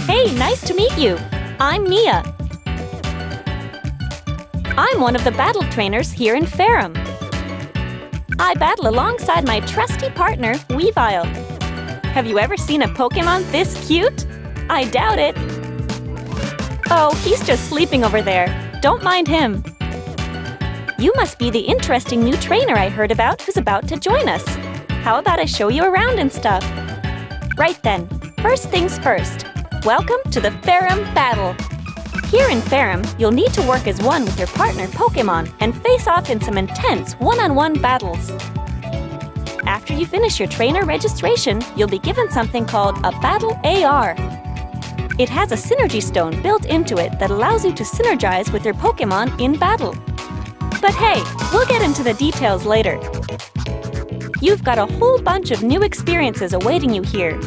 Hey, nice to meet you. I'm Mia. I'm one of the battle trainers here in Farum. I battle alongside my trusty partner, Weavile. Have you ever seen a Pokémon this cute? I doubt it. Oh, he's just sleeping over there. Don't mind him. You must be the interesting new trainer I heard about who's about to join us. How about I show you around and stuff? Right then, first things first. Welcome to the Farum Battle. Here in Farum, you'll need to work as one with your partner Pokémon and face off in some intense one-on-one battles. After you finish your trainer registration, you'll be given something called a Battle AR. It has a synergy stone built into it that allows you to synergize with your Pokémon in battle. But hey, we'll get into the details later. You've got a whole bunch of new experiences awaiting you here.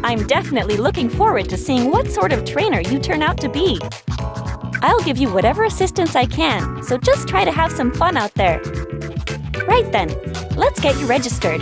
I'm definitely looking forward to seeing what sort of trainer you turn out to be. I'll give you whatever assistance I can, so just try to have some fun out there. Right then, let's get you registered.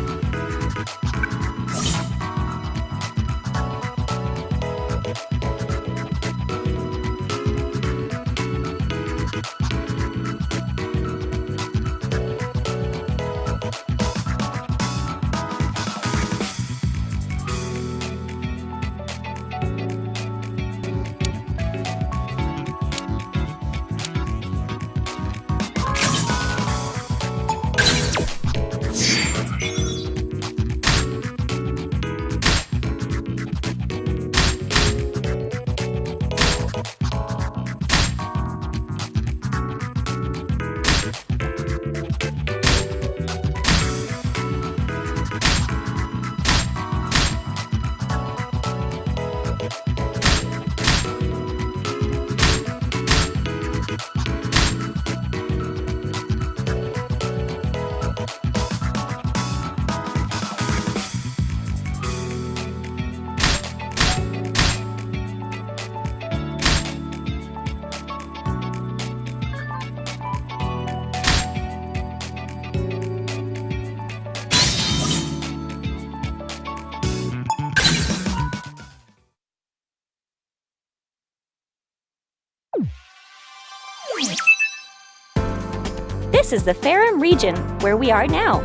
This is the Farum region, where we are now.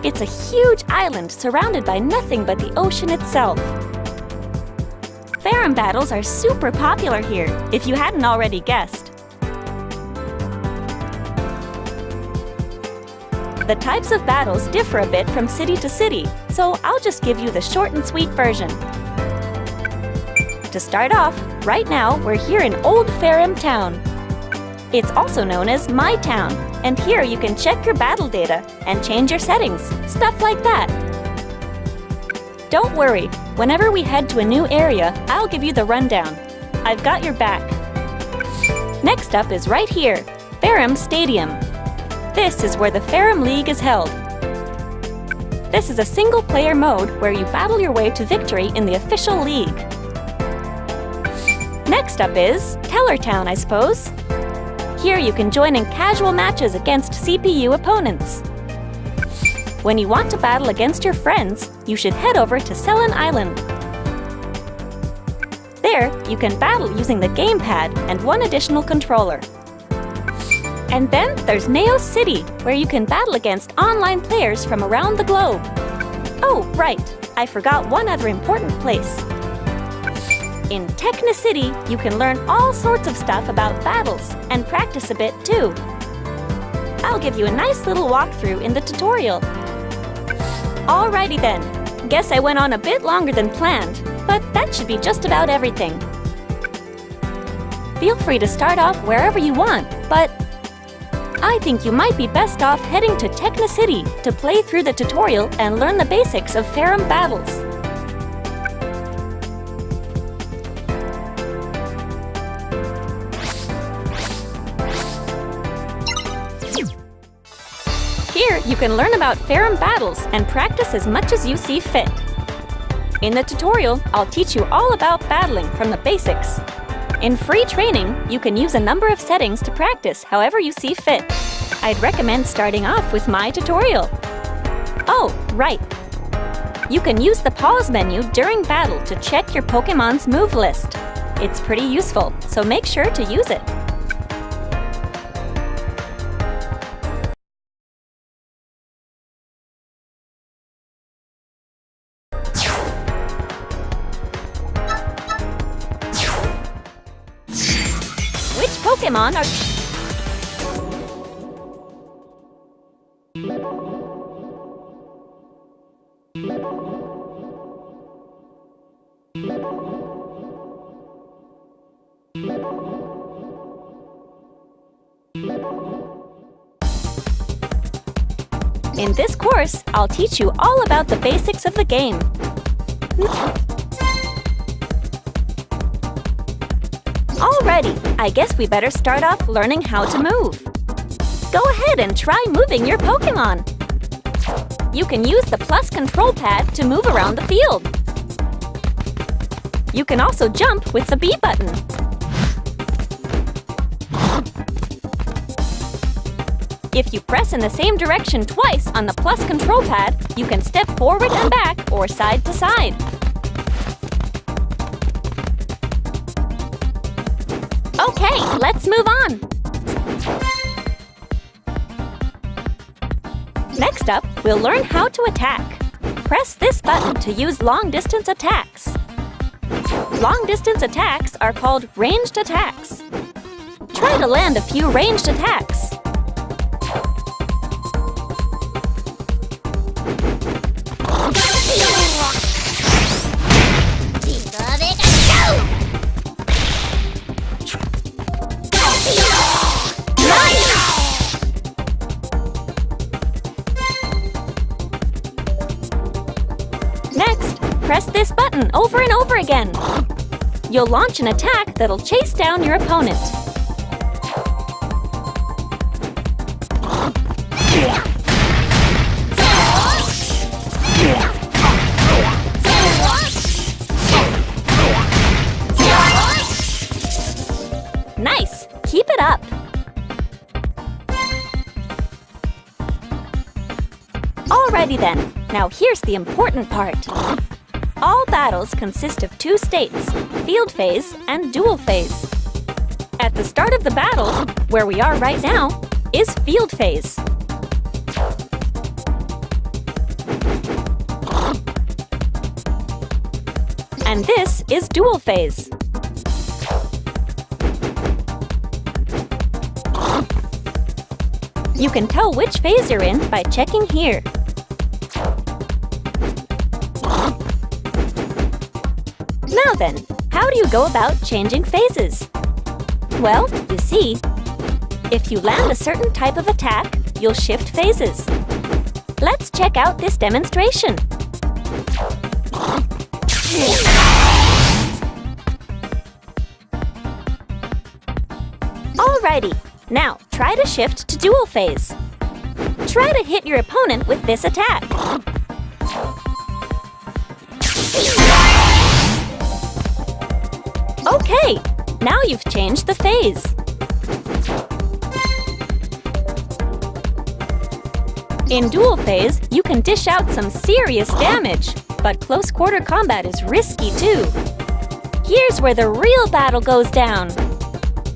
It's a huge island surrounded by nothing but the ocean itself. Ferrum battles are super popular here, if you hadn't already guessed. The types of battles differ a bit from city to city, so I'll just give you the short and sweet version. To start off, right now we're here in Old Ferrum Town. It's also known as My Town, and here you can check your battle data and change your settings, stuff like that. Don't worry, whenever we head to a new area, I'll give you the rundown. I've got your back. Next up is right here, Ferrum Stadium. This is where the Ferrum League is held. This is a single-player mode where you battle your way to victory in the official league. Next up is Tellertown, I suppose. Here you can join in casual matches against CPU opponents. When you want to battle against your friends, you should head over to Selen Island. There, you can battle using the gamepad and one additional controller. And then there's Neo City, where you can battle against online players from around the globe. Oh, right, I forgot one other important place. In Tekken City, you can learn all sorts of stuff about battles and practice a bit too. I'll give you a nice little walkthrough in the tutorial. Alrighty then, guess I went on a bit longer than planned, but that should be just about everything. Feel free to start off wherever you want, but I think you might be best off heading to Tekken City to play through the tutorial and learn the basics of Ferrum battles. Here, you can learn about Ferrum battles and practice as much as you see fit. In the tutorial, I'll teach you all about battling from the basics. In free training, you can use a number of settings to practice however you see fit. I'd recommend starting off with my tutorial. Oh, right. You can use the pause menu during battle to check your Pokémon's move list. It's pretty useful, so make sure to use it. Which Pokémon are... In this course, I'll teach you all about the basics of the game. Alrighty, I guess we better start off learning how to move. Go ahead and try moving your Pokémon. You can use the plus control pad to move around the field. You can also jump with the B button. If you press in the same direction twice on the plus control pad, you can step forward and back or side to side. Okay, let's move on. Next up, we'll learn how to attack. Press this button to use long-distance attacks. Long-distance attacks are called ranged attacks. Try to land a few ranged attacks. Next, press this button over and over again. You'll launch an attack that'll chase down your opponent. Nice! Keep it up! Alrighty then, now here's the important part. All battles consist of two states, field phase and duel phase. At the start of the battle, where we are right now, is field phase. And this is dual phase. You can tell which phase you're in by checking here. Now then, how do you go about changing phases? Well, you see, if you land a certain type of attack, you'll shift phases. Let's check out this demonstration. Alrighty, now try to shift to dual phase. Try to hit your opponent with this attack. Okay, now you've changed the phase. In dual phase, you can dish out some serious damage, but close quarter combat is risky too. Here's where the real battle goes down.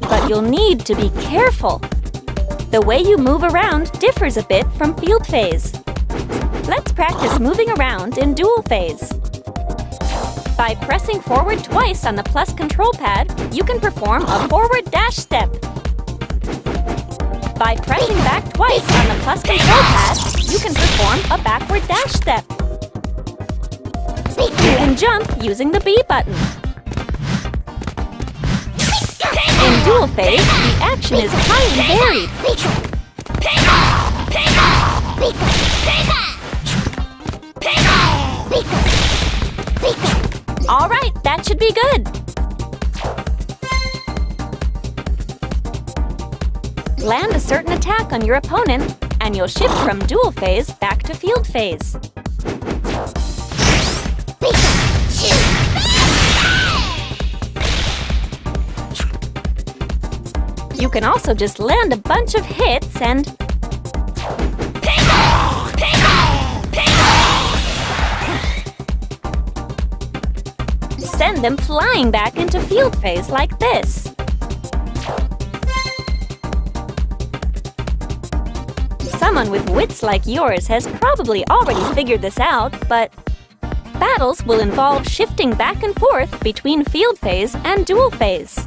But you'll need to be careful. The way you move around differs a bit from field phase. Let's practice moving around in dual phase. By pressing forward twice on the plus control pad, you can perform a forward dash step. By pressing back twice on the plus control pad, you can perform a backward dash step. You can jump using the B button. In dual phase, the action is highly varied. All right, that should be good. Land a certain attack on your opponent, and you'll shift from dual phase back to field phase. You can also just land a bunch of hits and send them flying back into field phase like this. Someone with wits like yours has probably already figured this out, but battles will involve shifting back and forth between field phase and dual phase.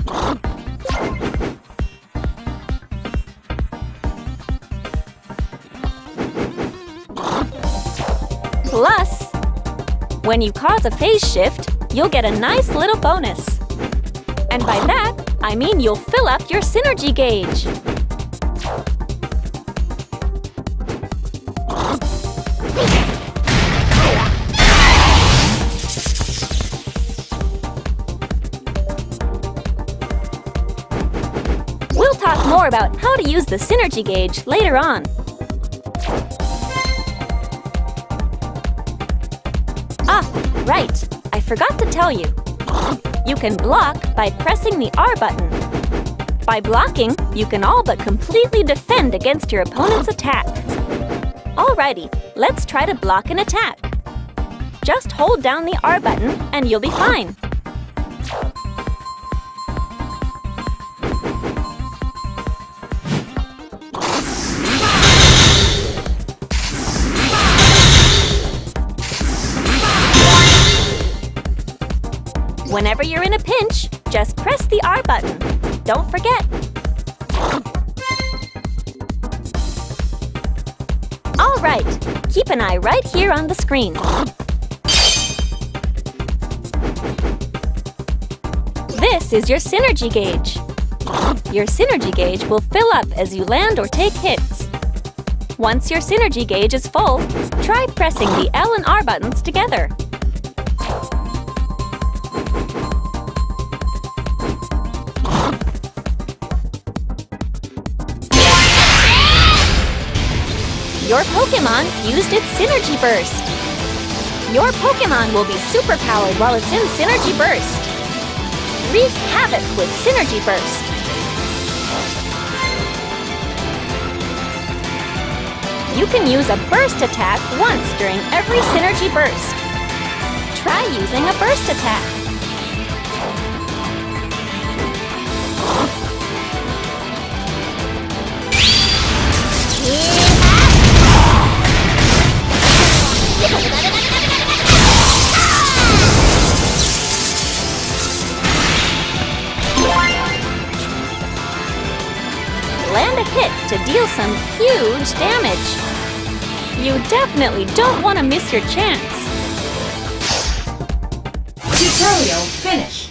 Plus, when you cause a phase shift, you'll get a nice little bonus. And by that, I mean you'll fill up your synergy gauge. We'll talk more about how to use the synergy gauge later on. Right, I forgot to tell you. You can block by pressing the R button. By blocking, you can all but completely defend against your opponent's attack. Alrighty, let's try to block an attack. Just hold down the R button and you'll be fine. Whenever you're in a pinch, just press the R button. Don't forget. All right, keep an eye right here on the screen. This is your synergy gauge. Your synergy gauge will fill up as you land or take hits. Once your synergy gauge is full, try pressing the L and R buttons together. Your Pokémon used its Synergy Burst. Your Pokémon will be superpowered while it's in Synergy Burst. Wreak havoc with Synergy Burst. You can use a burst attack once during every Synergy Burst. Try using a burst attack. to deal some huge damage. You definitely don't want to miss your chance. Tutorial finished.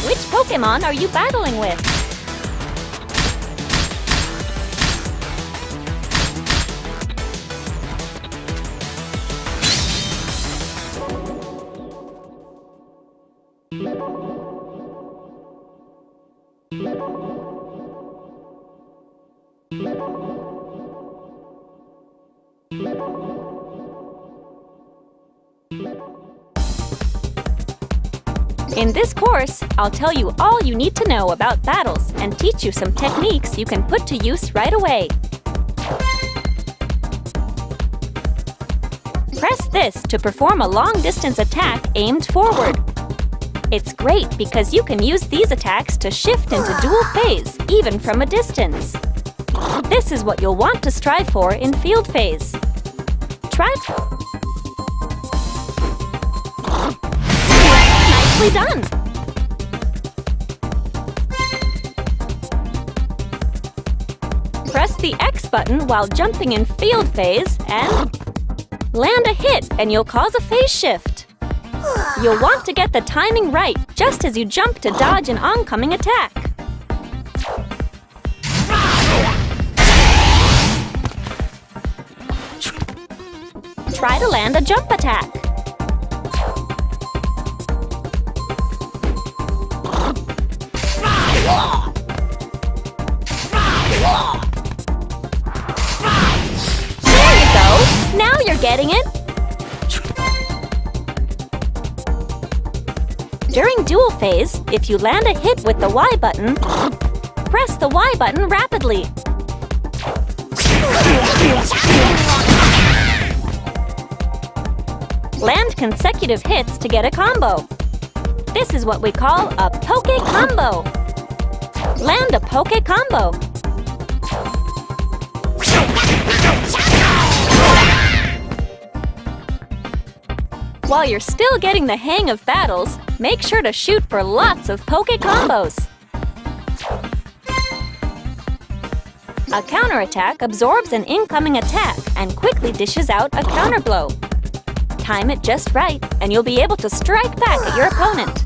Which Pokémon are you battling with? In this course, I'll tell you all you need to know about battles and teach you some techniques you can put to use right away. Press this to perform a long-distance attack aimed forward. It's great because you can use these attacks to shift into dual phase, even from a distance. This is what you'll want to strive for in field phase. Try. Nicely done! Press the X button while jumping in field phase and land a hit, and you'll cause a phase shift. You'll want to get the timing right just as you jump to dodge an oncoming attack. Try to land a jump attack. There you go! Now you're getting it! During dual phase, if you land a hit with the Y button, press the Y button rapidly. Land consecutive hits to get a combo. This is what we call a Poké combo. Land a Poké combo. While you're still getting the hang of battles, make sure to shoot for lots of Poké combos. A counterattack absorbs an incoming attack and quickly dishes out a counterblow. Time it just right, and you'll be able to strike back at your opponent.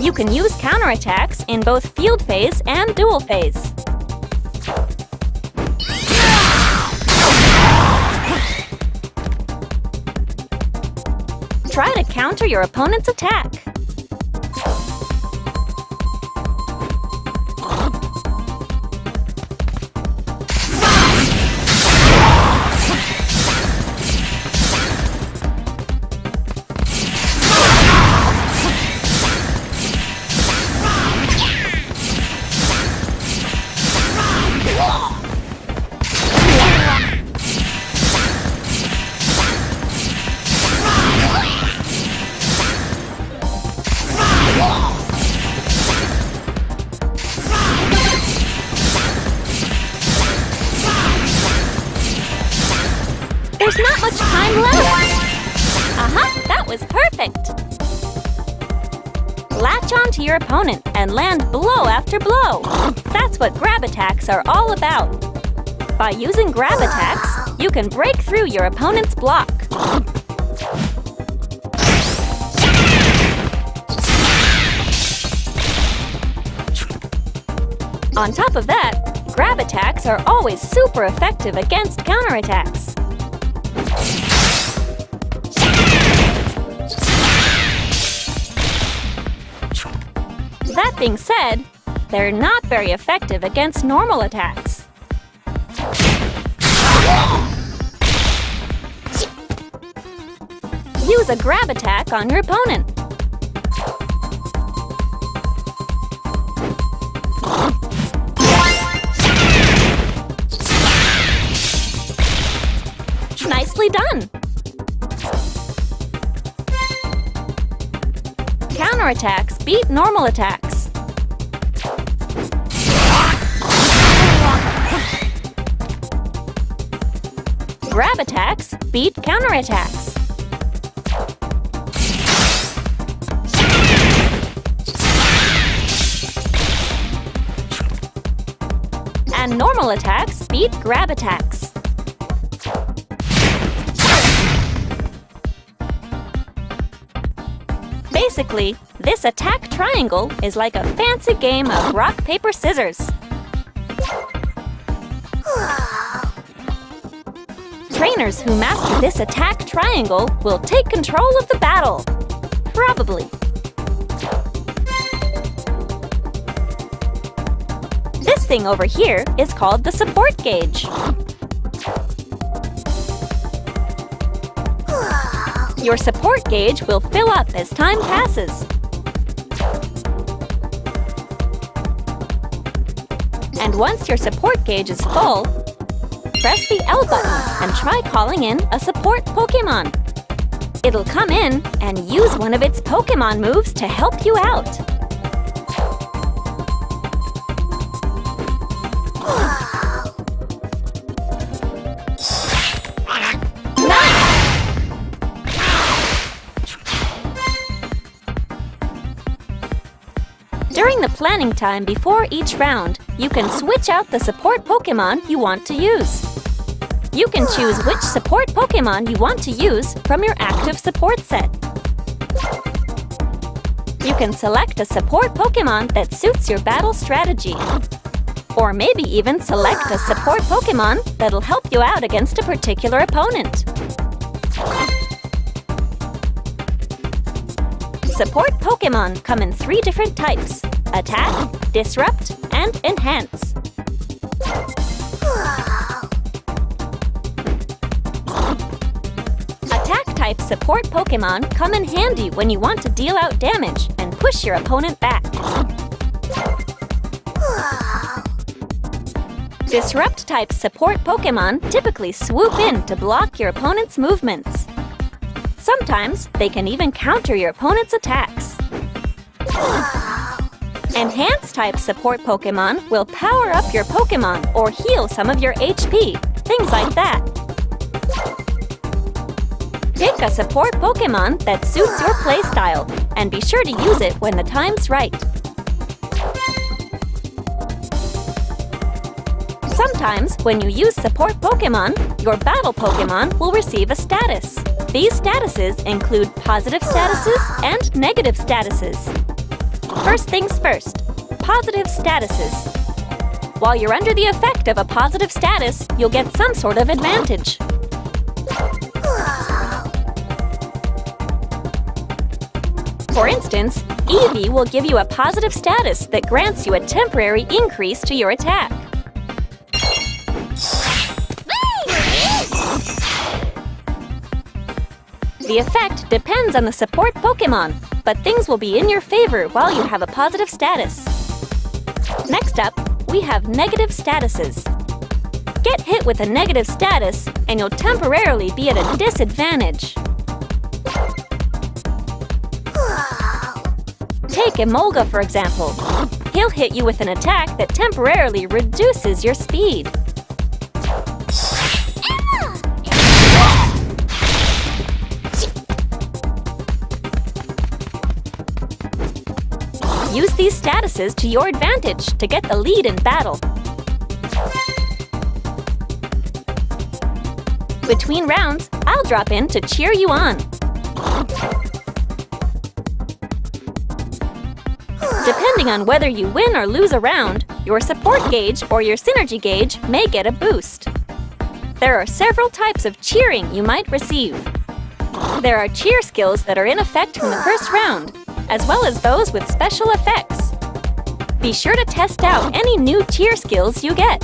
You can use counterattacks in both field phase and dual phase. Try to counter your opponent's attack. There's not much time left! That was perfect! Latch onto your opponent and land blow after blow. That's what grab attacks are all about. By using grab attacks, you can break through your opponent's block. On top of that, grab attacks are always super effective against counterattacks. That being said, they're not very effective against normal attacks. Use a grab attack on your opponent. Nicely done! Counterattacks beat normal attacks. Grab attacks beat counterattacks. And normal attacks beat grab attacks. Basically, this attack triangle is like a fancy game of rock, paper, scissors. Trainers who master this attack triangle will take control of the battle. Probably. This thing over here is called the support gauge. Your support gauge will fill up as time passes. And once your support gauge is full, press the L button and try calling in a support Pokémon. It'll come in and use one of its Pokémon moves to help you out. During the planning time before each round, you can switch out the support Pokémon you want to use. You can choose which support Pokémon you want to use from your active support set. You can select a support Pokémon that suits your battle strategy. Or maybe even select a support Pokémon that'll help you out against a particular opponent. Support Pokémon come in 3 different types: Attack, Disrupt, and Enhance. Attack-type support Pokémon come in handy when you want to deal out damage and push your opponent back. Disrupt-type support Pokémon typically swoop in to block your opponent's movements. Sometimes they can even counter your opponent's attacks. Enhance-type support Pokémon will power up your Pokémon or heal some of your HP, things like that. Pick a support Pokémon that suits your playstyle, and be sure to use it when the time's right. Sometimes, when you use support Pokémon, your battle Pokémon will receive a status. These statuses include positive statuses and negative statuses. First things first, positive statuses. While you're under the effect of a positive status, you'll get some sort of advantage. For instance, Eevee will give you a positive status that grants you a temporary increase to your attack. The effect depends on the support Pokémon, but things will be in your favor while you have a positive status. Next up, we have negative statuses. Get hit with a negative status, and you'll temporarily be at a disadvantage. Take Emolga, for example. He'll hit you with an attack that temporarily reduces your speed. Use these statuses to your advantage to get the lead in battle. Between rounds, I'll drop in to cheer you on. Depending on whether you win or lose a round, your support gauge or your synergy gauge may get a boost. There are several types of cheering you might receive. There are cheer skills that are in effect from the first round, as well as those with special effects. Be sure to test out any new cheer skills you get.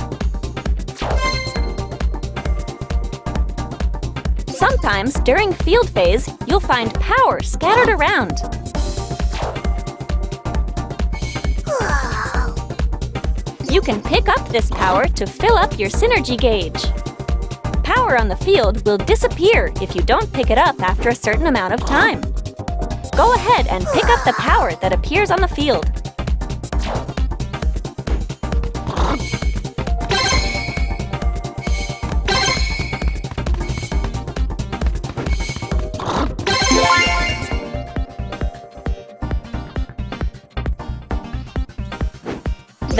Sometimes, during field phase, you'll find power scattered around. You can pick up this power to fill up your synergy gauge. Power on the field will disappear if you don't pick it up after a certain amount of time. Go ahead and pick up the power that appears on the field.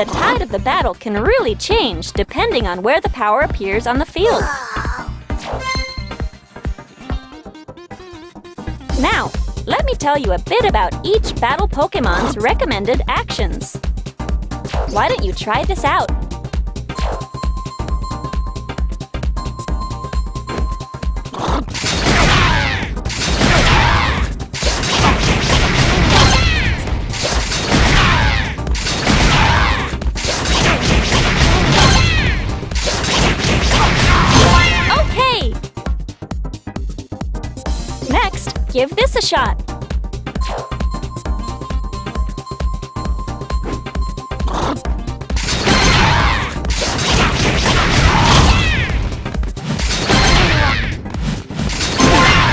The tide of the battle can really change depending on where the power appears on the field. Now, let me tell you a bit about each battle Pokémon's recommended actions. Why don't you try this out? Okay! Next, give this a shot.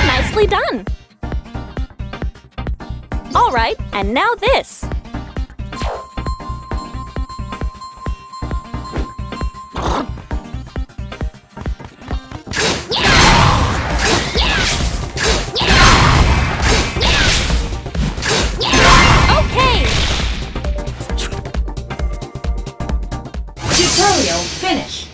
Nicely done! All right, and now this. Okay! Tutorial finish.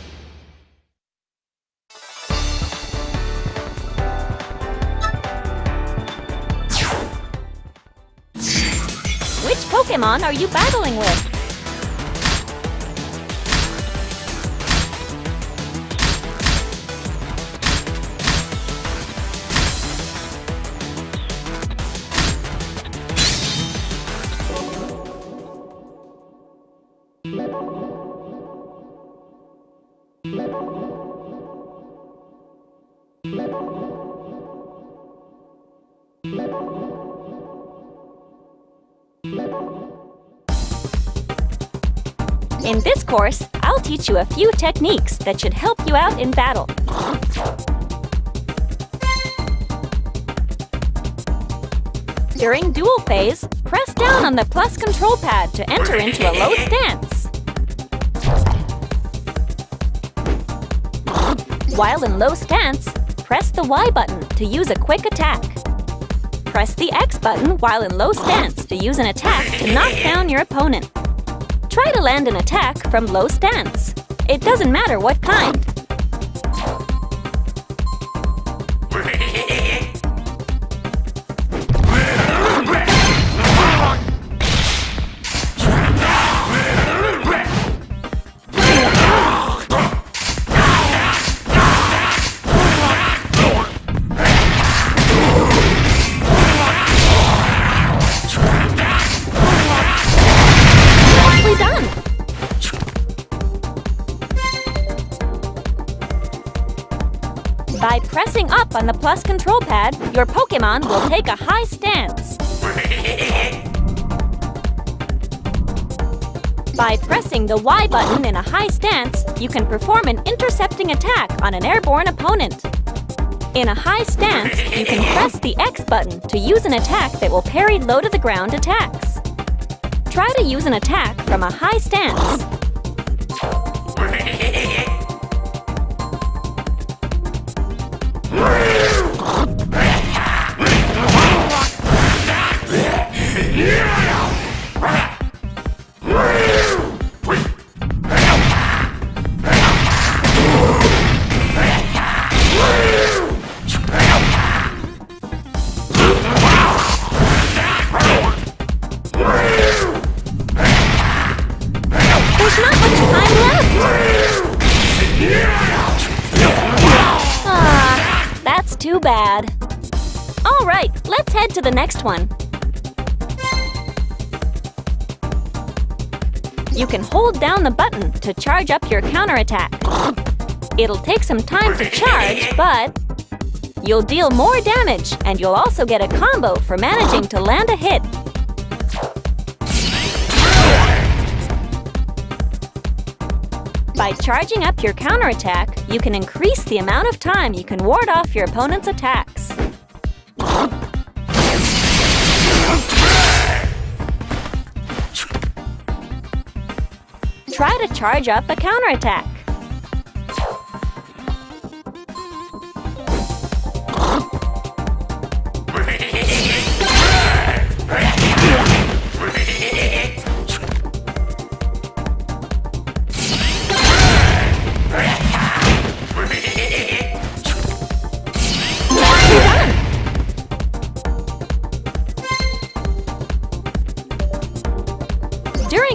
Which Pokémon are you battling with? In this course, I'll teach you a few techniques that should help you out in battle. During duel phase, press down on the plus control pad to enter into a low stance. While in low stance, press the Y button to use a quick attack. Press the X button while in low stance to use an attack to knock down your opponent. Try to land an attack from low stance. It doesn't matter what kind. By pressing up on the plus control pad, your Pokémon will take a high stance. By pressing the Y button in a high stance, you can perform an intercepting attack on an airborne opponent. In a high stance, you can press the X button to use an attack that will parry low-to-the-ground attacks. Try to use an attack from a high stance. There's not much time left! Ah, that's too bad. All right, let's head to the next one. You can hold down the button to charge up your counterattack. It'll take some time to charge, but you'll deal more damage, and you'll also get a combo for managing to land a hit. By charging up your counterattack, you can increase the amount of time you can ward off your opponent's attacks. Try to charge up a counterattack.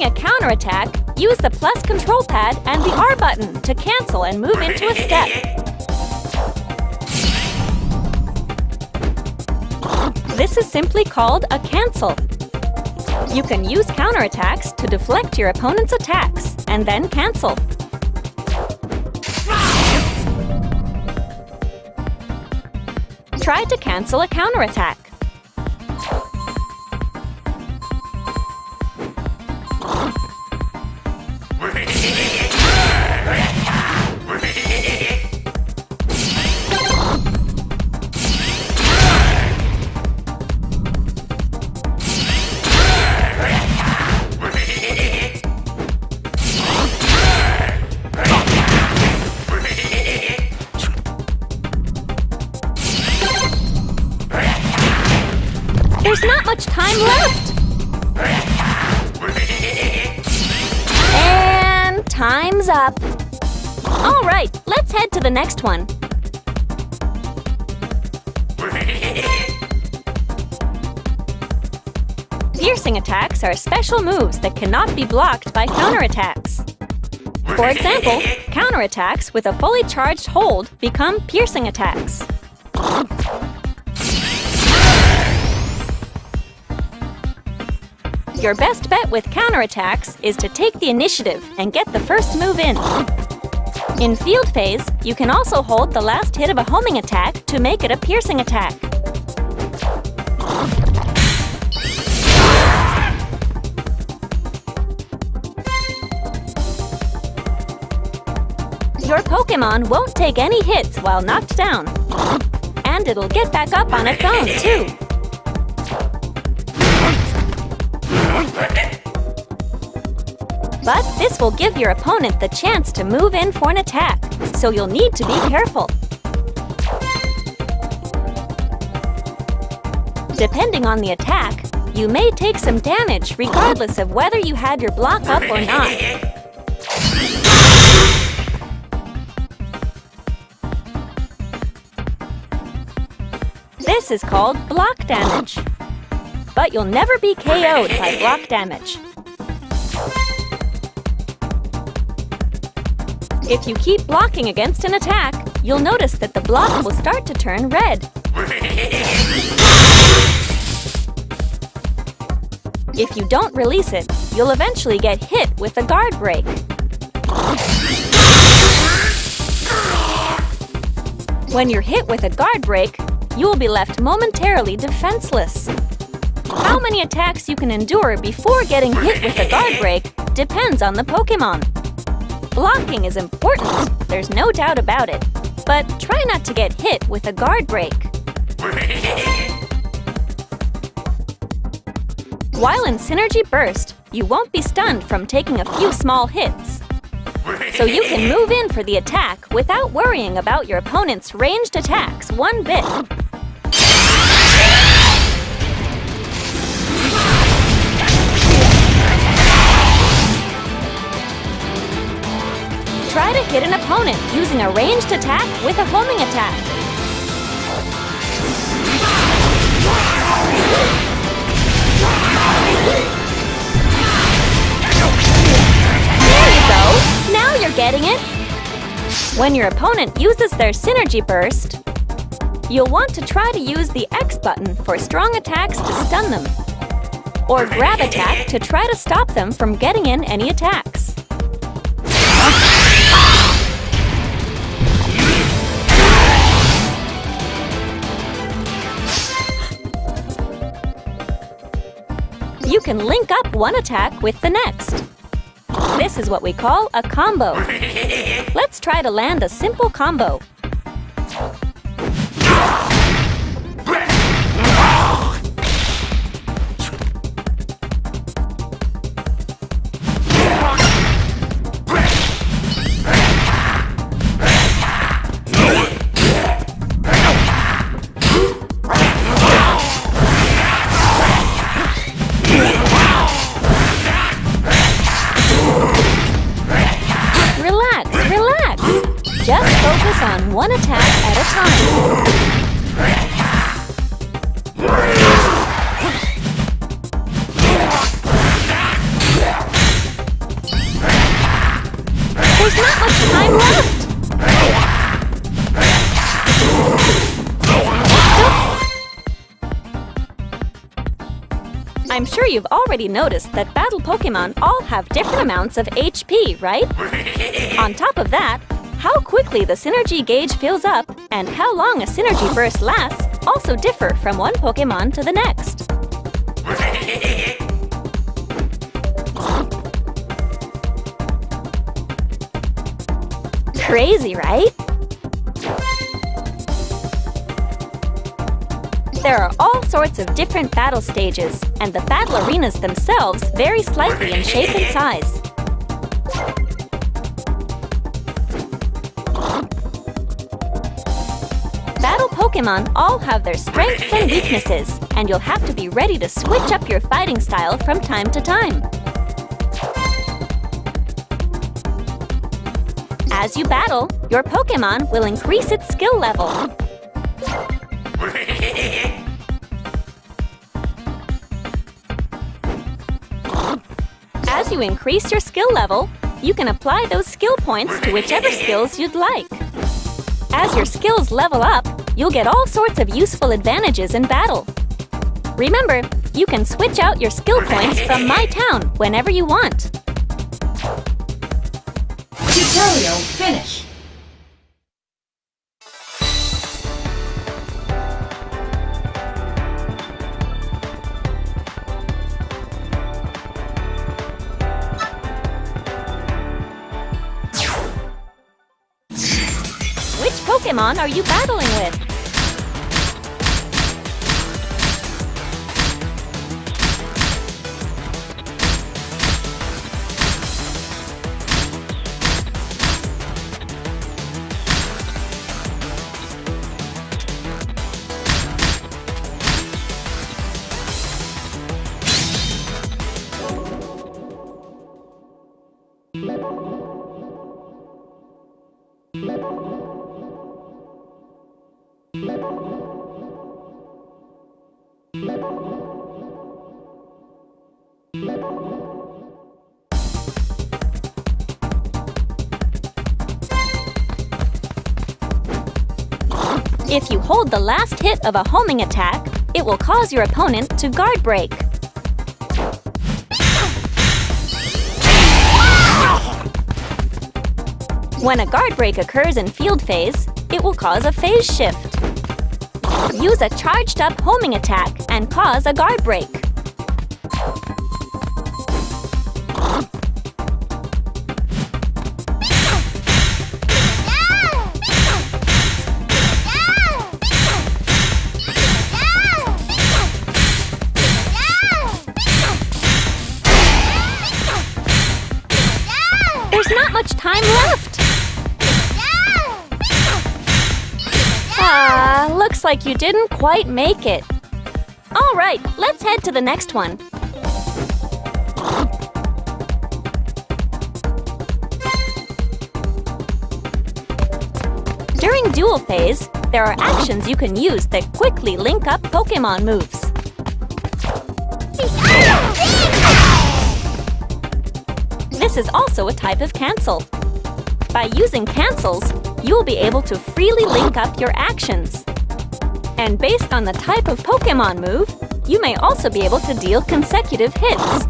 During a counterattack, use the plus control pad and the R button to cancel and move into a step. This is simply called a cancel. You can use counterattacks to deflect your opponent's attacks and then cancel. Try to cancel a counterattack. There's not much time left! And time's up! Alright, let's head to the next one. Piercing attacks are special moves that cannot be blocked by counterattacks. For example, counterattacks with a fully charged hold become piercing attacks. Your best bet with counterattacks is to take the initiative and get the first move in. In field phase, you can also hold the last hit of a homing attack to make it a piercing attack. Your Pokémon won't take any hits while knocked down. And it'll get back up on its own, too. But this will give your opponent the chance to move in for an attack, so you'll need to be careful. Depending on the attack, you may take some damage regardless of whether you had your block up or not. This is called block damage. But you'll never be KO'd by block damage. If you keep blocking against an attack, you'll notice that the block will start to turn red. If you don't release it, you'll eventually get hit with a guard break. When you're hit with a guard break, you will be left momentarily defenseless. How many attacks you can endure before getting hit with a guard break depends on the Pokémon. Blocking is important, there's no doubt about it, but try not to get hit with a guard break. While in Synergy Burst, you won't be stunned from taking a few small hits. So you can move in for the attack without worrying about your opponent's ranged attacks one bit. Try to hit an opponent using a ranged attack with a homing attack. There you go! Now you're getting it! When your opponent uses their Synergy Burst, you'll want to try to use the X button for strong attacks to stun them, or grab attack to try to stop them from getting in any attacks. You can link up one attack with the next. This is what we call a combo. Let's try to land a simple combo. Just focus on I'm sure you've already noticed that battle Pokémon all have different amounts of HP, right? On top of that, how quickly the synergy gauge fills up and how long a synergy burst lasts also differ from one Pokémon to the next. Crazy, right? There are all sorts of different battle stages, and the battle arenas themselves vary slightly in shape and size. Battle Pokémon all have their strengths and weaknesses, and you'll have to be ready to switch up your fighting style from time to time. As you battle, your Pokémon will increase its skill level. As you increase your skill level, you can apply those skill points to whichever skills you'd like. As your skills level up, you'll get all sorts of useful advantages in battle. Remember, you can switch out your skill points from My Town whenever you want. Tutorial finish. Which Pokémon are you battling with? If you hold the last hit of a homing attack, it will cause your opponent to guard break. When a guard break occurs in field phase, it will cause a phase shift. Use a charged up homing attack and cause a guard break. There's not much time left! Looks like you didn't quite make it. All right, let's head to the next one. During duel phase, there are actions you can use that quickly link up Pokémon moves. This is also a type of cancel. By using cancels, you'll be able to freely link up your actions. And based on the type of Pokémon move, you may also be able to deal consecutive hits.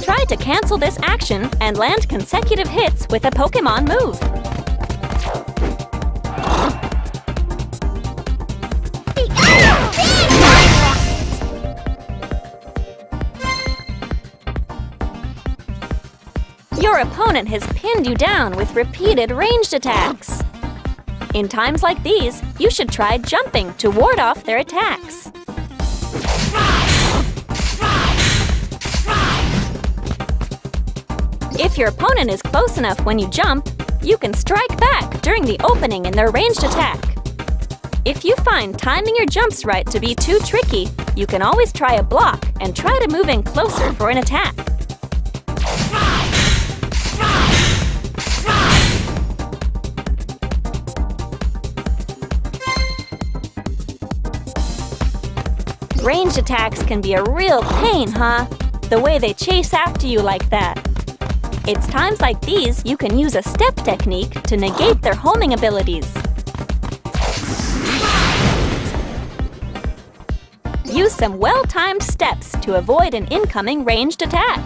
Try to cancel this action and land consecutive hits with a Pokémon move. Your opponent has pinned you down with repeated ranged attacks. In times like these, you should try jumping to ward off their attacks. If your opponent is close enough when you jump, you can strike back during the opening in their ranged attack. If you find timing your jumps right to be too tricky, you can always try a block and try to move in closer for an attack. Ranged attacks can be a real pain, huh? The way they chase after you like that. It's times like these you can use a step technique to negate their homing abilities. Use some well-timed steps to avoid an incoming ranged attack.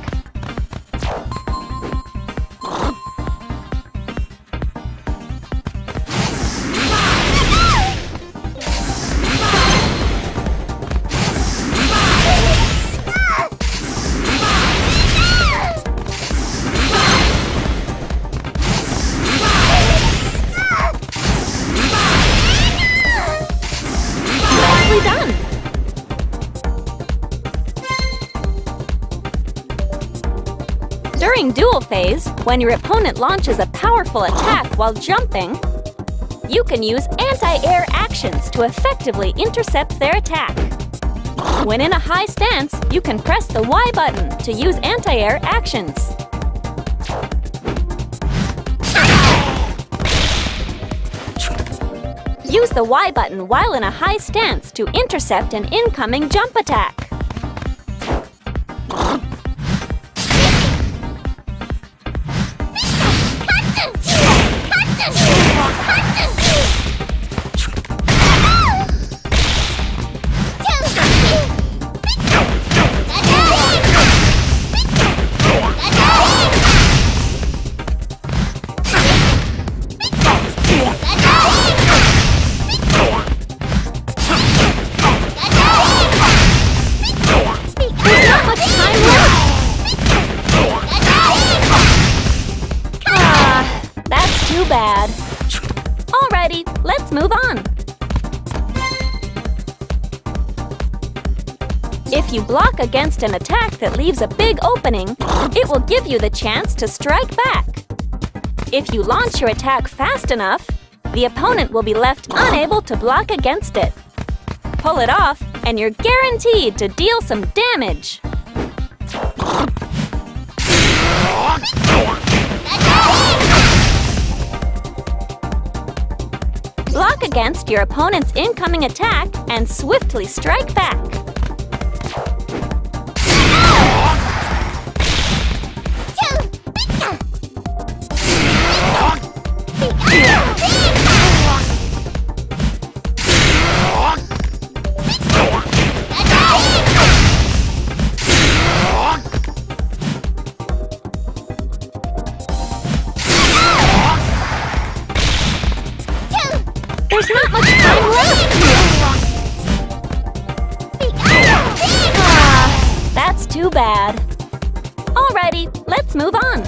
Nicely done! During duel phase, when your opponent launches a powerful attack while jumping, you can use anti-air actions to effectively intercept their attack. When in a high stance, you can press the Y button to use anti-air actions. Use the Y button while in a high stance to intercept an incoming jump attack. Too bad. Alrighty, let's move on. If you block against an attack that leaves a big opening, it will give you the chance to strike back. If you launch your attack fast enough, the opponent will be left unable to block against it. Pull it off, and you're guaranteed to deal some damage. Block against your opponent's incoming attack and swiftly strike back. There's not much time left! That's too bad. Alrighty, let's move on.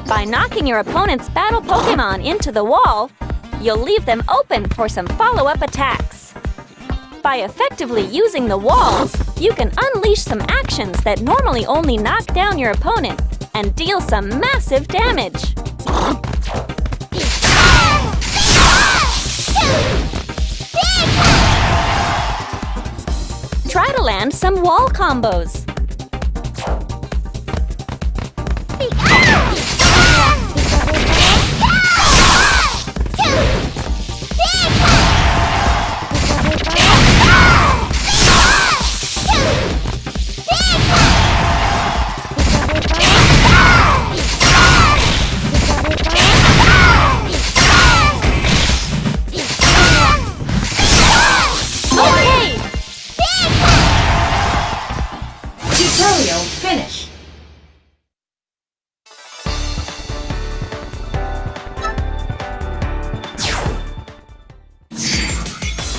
By knocking your opponent's battle Pokémon into the wall, you'll leave them open for some follow-up attacks. By effectively using the walls, you can unleash some actions that normally only knock down your opponent and deal some massive damage. Try to land some wall combos. Tutorial finish.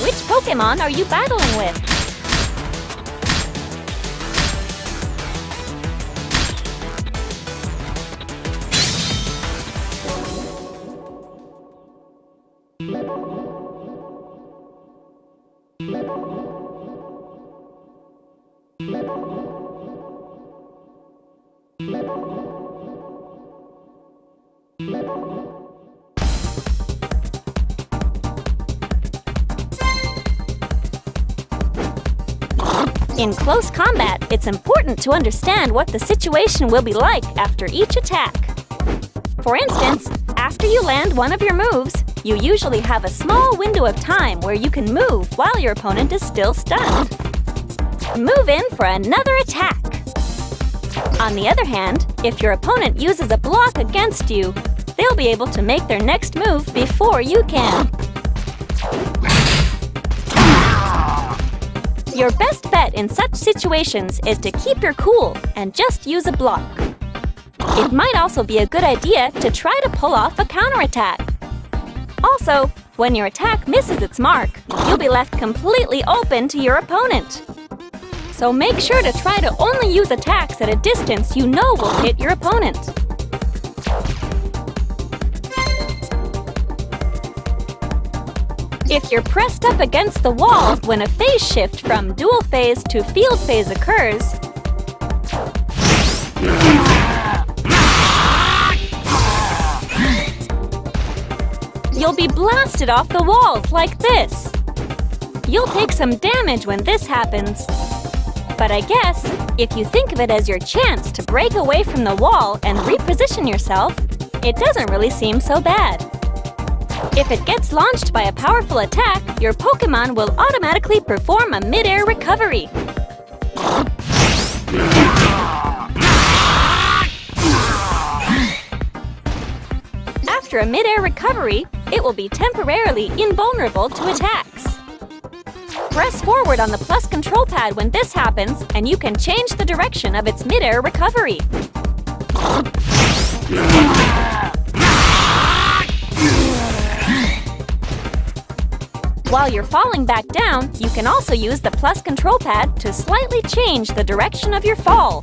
Which Pokémon are you battling with? In close combat, it's important to understand what the situation will be like after each attack. For instance, after you land one of your moves, you usually have a small window of time where you can move while your opponent is still stunned. Move in for another attack. On the other hand, if your opponent uses a block against you, they'll be able to make their next move before you can. Your best bet in such situations is to keep your cool and just use a block. It might also be a good idea to try to pull off a counterattack. Also, when your attack misses its mark, you'll be left completely open to your opponent. So make sure to try to only use attacks at a distance you know will hit your opponent. If you're pressed up against the wall when a phase shift from dual phase to field phase occurs, you'll be blasted off the walls like this. You'll take some damage when this happens. But I guess, if you think of it as your chance to break away from the wall and reposition yourself, it doesn't really seem so bad. If it gets launched by a powerful attack, your Pokémon will automatically perform a mid-air recovery. After a mid-air recovery, it will be temporarily invulnerable to attacks. Press forward on the plus control pad when this happens, and you can change the direction of its mid-air recovery. While you're falling back down, you can also use the plus control pad to slightly change the direction of your fall.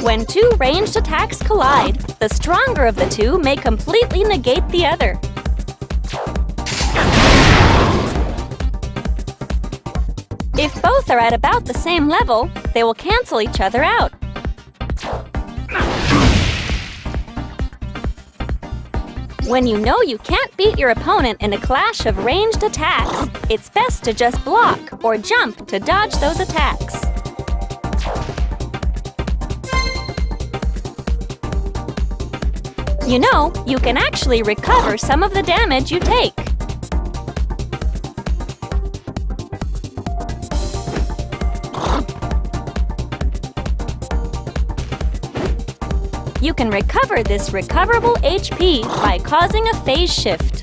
When two ranged attacks collide, the stronger of the two may completely negate the other. If both are at about the same level, they will cancel each other out. When you know you can't beat your opponent in a clash of ranged attacks, it's best to just block or jump to dodge those attacks. You know, you can actually recover some of the damage you take. You can recover this recoverable HP by causing a phase shift.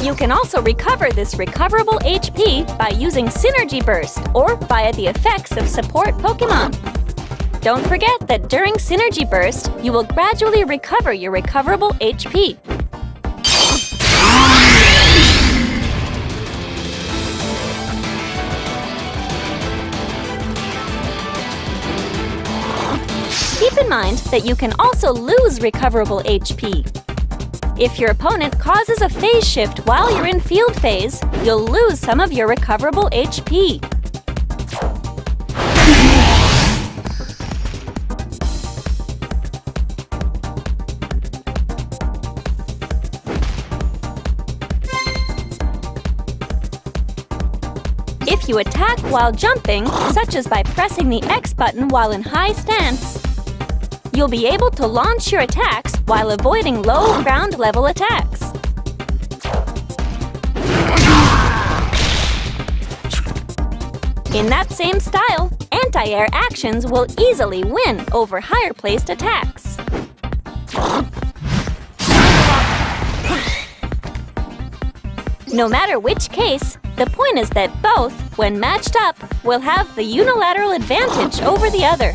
You can also recover this recoverable HP by using Synergy Burst or via the effects of support Pokémon. Don't forget that during Synergy Burst, you will gradually recover your recoverable HP. Keep in mind that you can also lose recoverable HP. If your opponent causes a phase shift while you're in field phase, you'll lose some of your recoverable HP. If you attack while jumping, such as by pressing the X button while in high stance, you'll be able to launch your attacks while avoiding low ground level attacks. In that same style, anti-air actions will easily win over higher placed attacks. No matter which case, the point is that both, when matched up, will have the unilateral advantage over the other.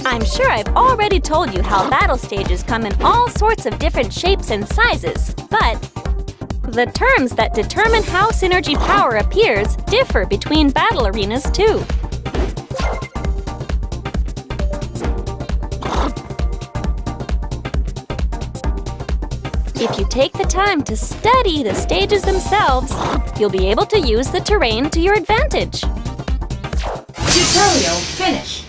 I'm sure I've already told you how battle stages come in all sorts of different shapes and sizes, but the terms that determine how synergy power appears differ between battle arenas too. If you take the time to study the stages themselves, you'll be able to use the terrain to your advantage. Tutorial finished.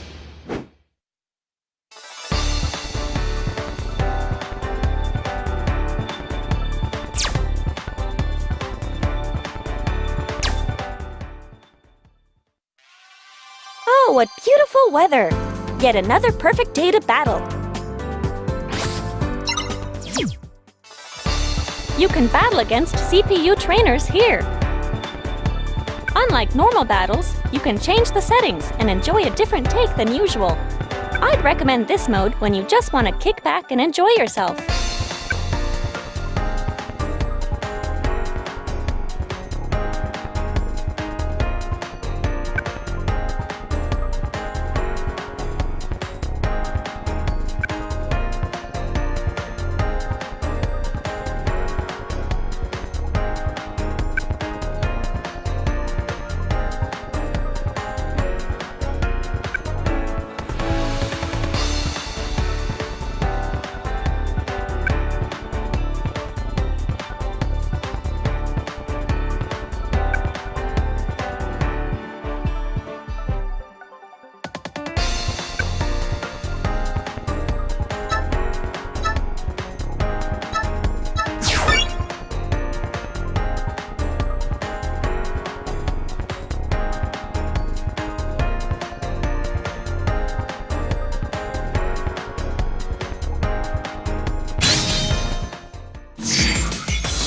what beautiful weather! Yet another perfect day to battle. You can battle against CPU trainers here. Unlike normal battles, you can change the settings and enjoy a different take than usual. I'd recommend this mode when you just want to kick back and enjoy yourself.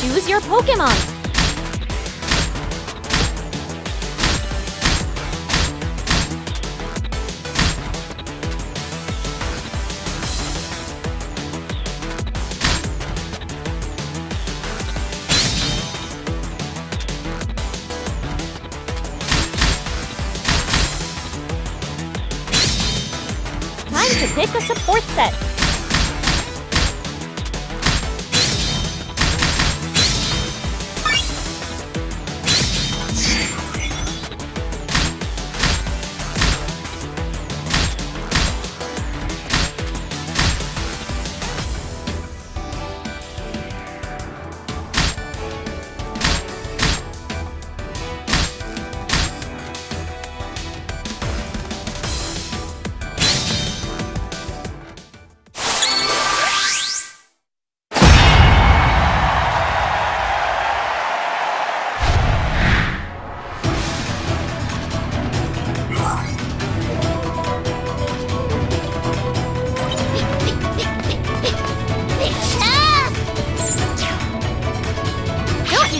Choose your Pokémon! Time to pick a support set!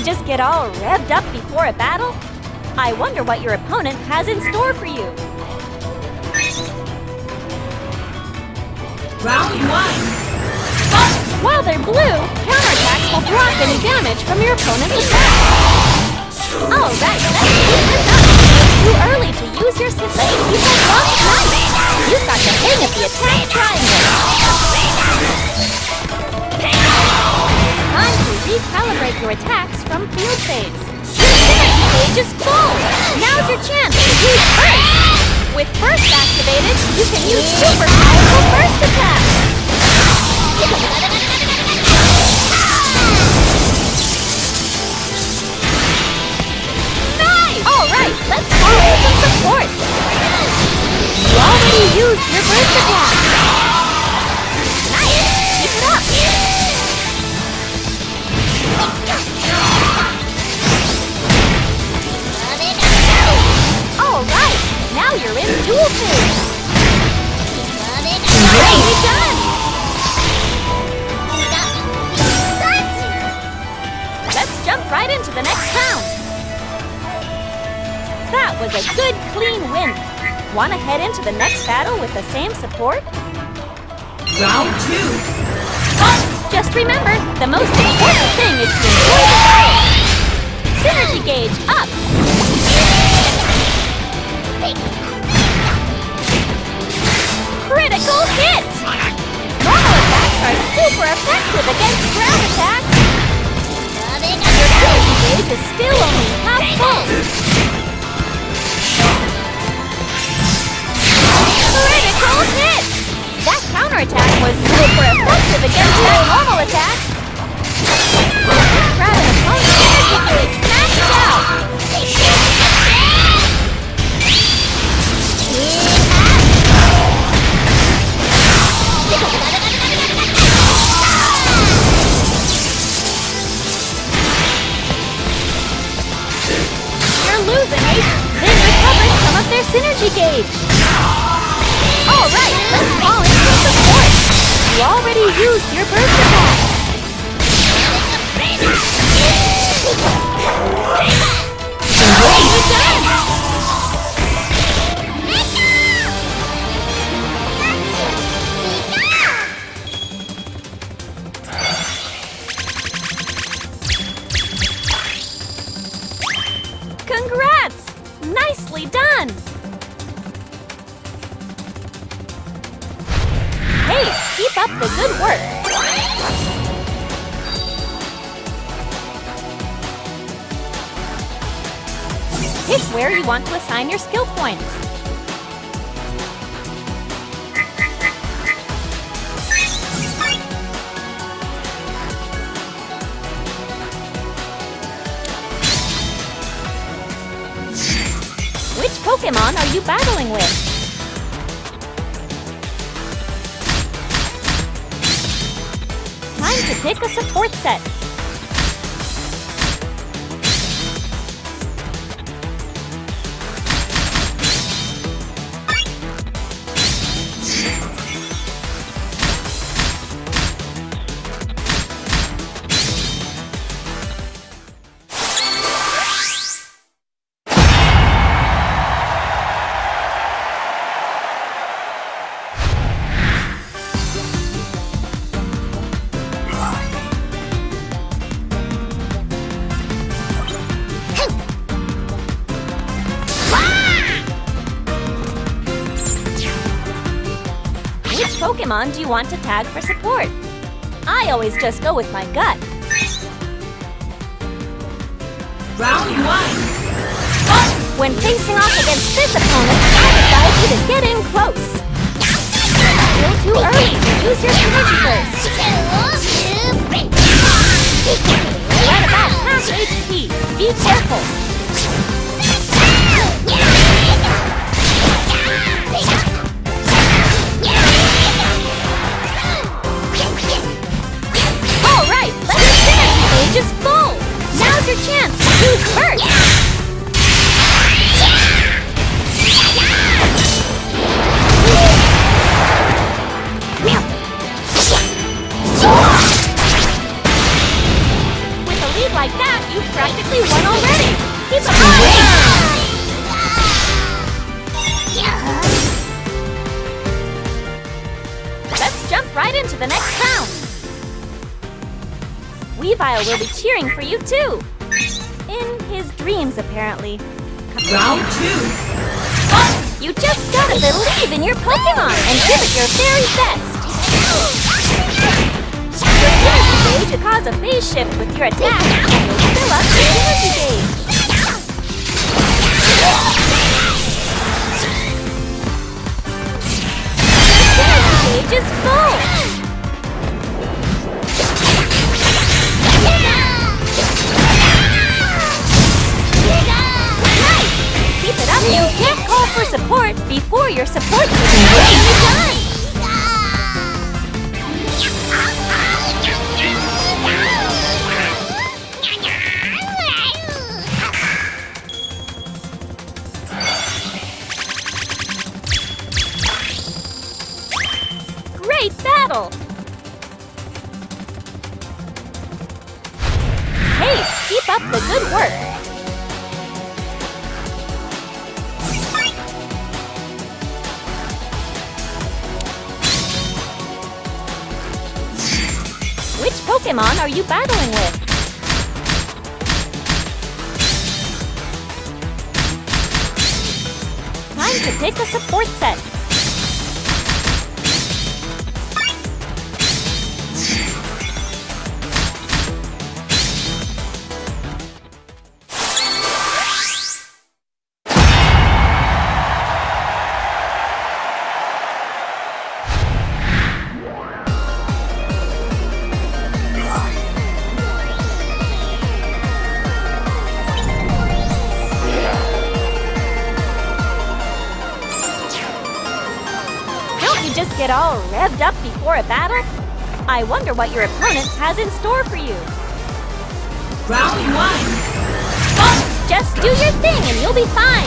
Just get all revved up before a battle? I wonder what your opponent has in store for you. Round 1. While they're blue, counterattacks will block any damage from your opponent's attack. All right, let's keep this up. Too early to use your letting people block nice. You've got the hang of the attack triangle. Time to recalibrate your attacks from field phase. Your synergy gauge is full! Now's your chance to use Burst! With Burst activated, you can use super powerful Burst attacks! Nice! Alright, let's call in some support! You already used your Burst attack! Nice! Keep it up! Alright, now you're in dual phase! Nicely done! Let's jump right into the next round! That was a good, clean win! Want to head into the next battle with the same support? Round 2. Just remember, the most important thing is to enjoy the battle! Synergy gauge up! Critical hit! Normal attacks are super effective against ground attacks! Your synergy gauge is still only half full! Critical hit! That counterattack was super effective against that normal attack! Grab an opponent's energy gauge maxed out! You're losing, Ace! They recovered some of their synergy gauge! Alright, let's call in for support! You already used your burst attack! You're done! Congrats! Nicely done! Hey, keep up the good work! Pick where you want to assign your skill points. Which Pokémon are you battling with? Time to pick a support set. Pokémon do you want to tag for support? I always just go with my gut. Round 1. When facing off against this opponent, I advise you to get in close. Still too early. Use your synergy burst. You're at about half HP. Be careful. Alright, let your synergy gauge is full! Now's your chance to use burst! With a lead like that, you've practically won already! Keep it going! Let's jump right into the next round! Weavile will be cheering for you too! In his dreams, apparently. Round 2. You just gotta believe in your Pokémon and give it your very best! Your synergy gauge will cause a phase shift with your attack, and you'll fill up your synergy gauge! Your synergy gauge is full! Keep it up! You can't call for support before your support is done! Great battle! Hey, keep up the good work! Which Pokémon are you battling with? Time to pick a support set. Just get all revved up before a battle? I wonder what your opponent has in store for you. Round 1. Just do your thing and you'll be fine.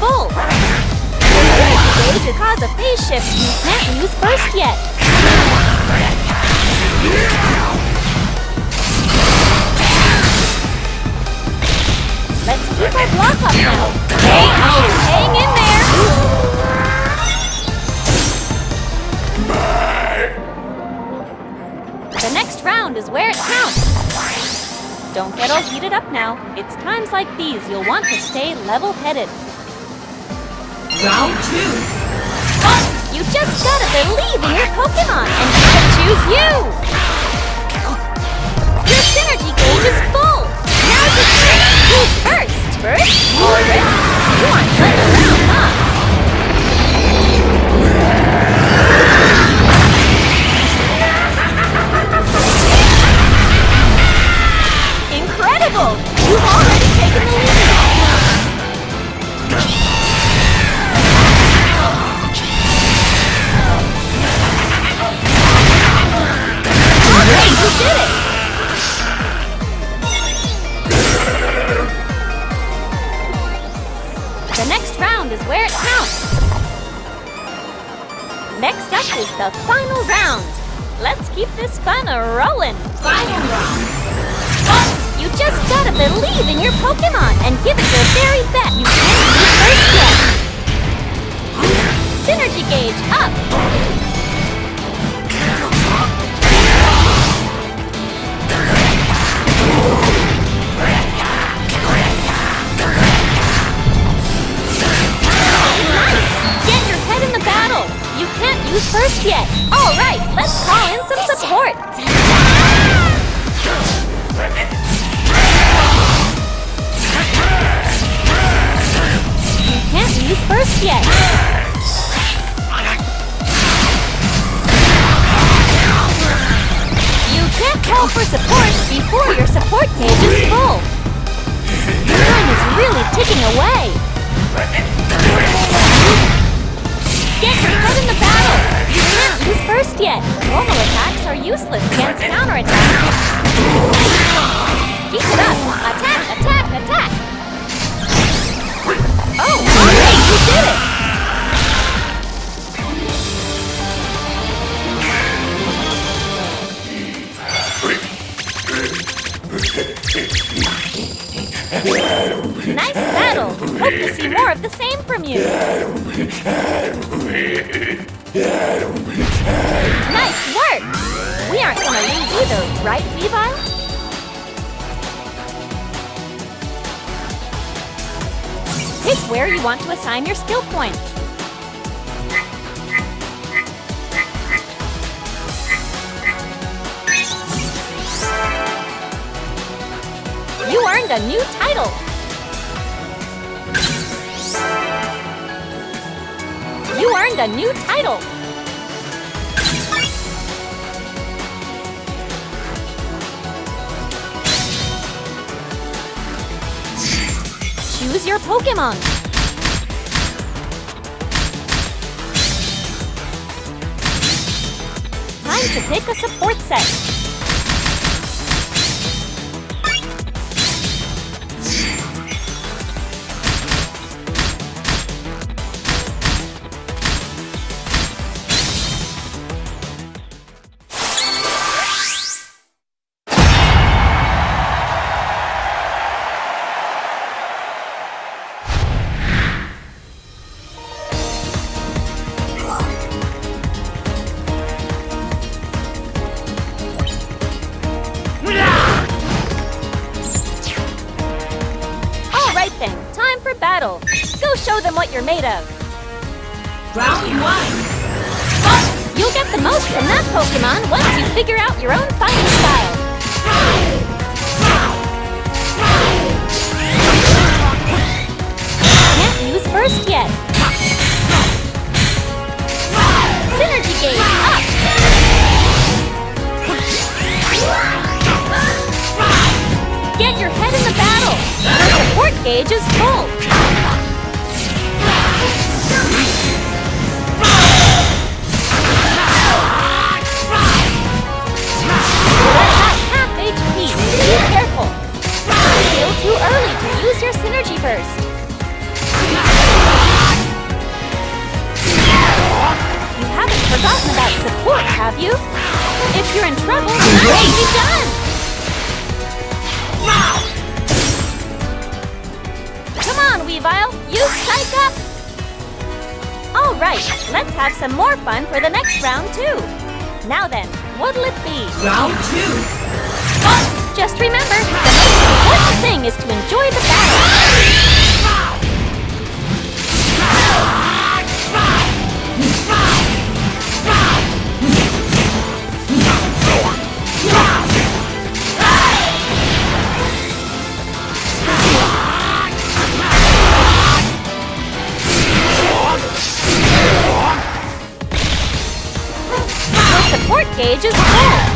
full. Your synergy gauge will cause a phase shift you can't use first yet. Let's keep our block up now. Hang in there. The next round is where it counts. Don't get all heated up now. It's times like these you'll want to stay level-headed. Round 2. You just gotta believe in your Pokémon, and I choose you! Your synergy gauge is full! Now's the chance! Who's first? First? Already? You aren't playing around, huh? Incredible! You've already taken the lead! Okay, you did it! The next round is where it counts. Next up is the final round. Let's keep this fun a-rolling. Final round. You just gotta believe in your Pokémon and give it your very best. You can't be first yet. Synergy gauge up. Nice! Get your head in the battle. You can't use first yet. All right, let's call in some support. You can't use first yet. You can't call for support before your support gauge is full. Time is really ticking away. Get your head in the battle. You can't use first yet. Normal attacks are useless against counterattacks. Keep it up. Attack, attack, attack. Oh, okay, you did it! Nice battle! Hope to see more of the same from you! Nice work! We aren't gonna lose either, right, Weavile? Pick where you want to assign your skill points. You earned a new title! You earned a new title! Choose your Pokémon! Time to pick a support set! Time for battle! Go show them what you're made of! Round 1. You'll get the most from that Pokémon once you figure out your own fighting style! Can't use first yet! Synergy gauge up! Get your head in the battle! Your support gauge is full! You're at that half HP! Be careful! It's still too early to use your synergy burst! All right, let's have some more fun for the next round, too. Now then, what'll it be? Round 2. Just remember, the most important thing is to enjoy the battle. Your support gauge is full.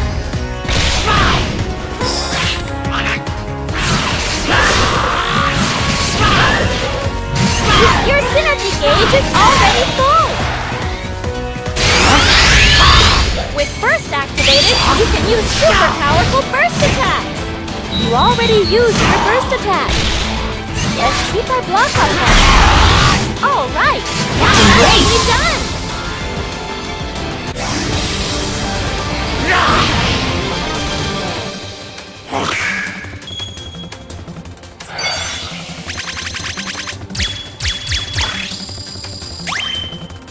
Your synergy gauge is already full! With burst activated, you can use super powerful burst attacks! You already used your burst attack! Let's keep our block on now! Alright! Now it's done!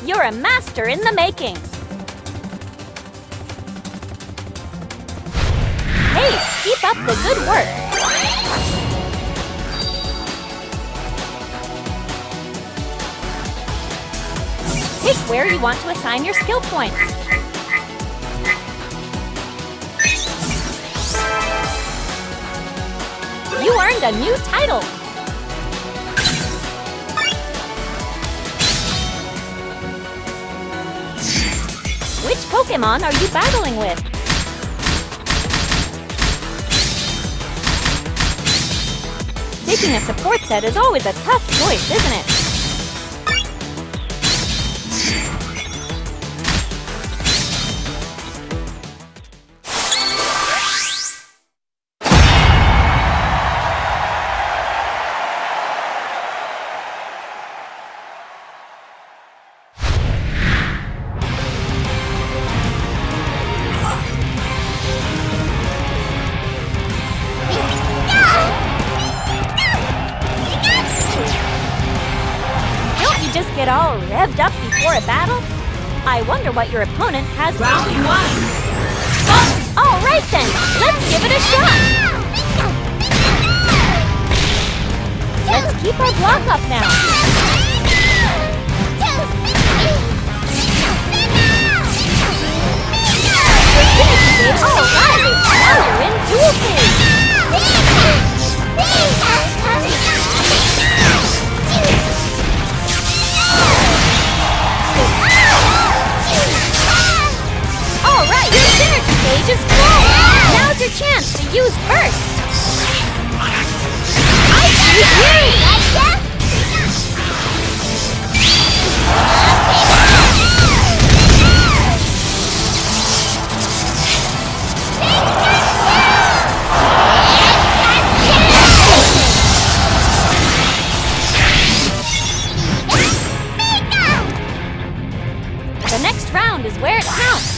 You're a master in the making! Hey, keep up the good work! Pick where you want to assign your skill points. You earned a new title! Which Pokémon are you battling with? Picking a support set is always a tough choice, isn't it? Get all revved up before a battle? I wonder what your opponent has. Round 1. All right then, let's give it a shot. Let's keep our block up now. All right, now you're in dual phase. Alright, your synergy gauge is full! Now's your chance to use burst! I choose you! The next round is where it counts!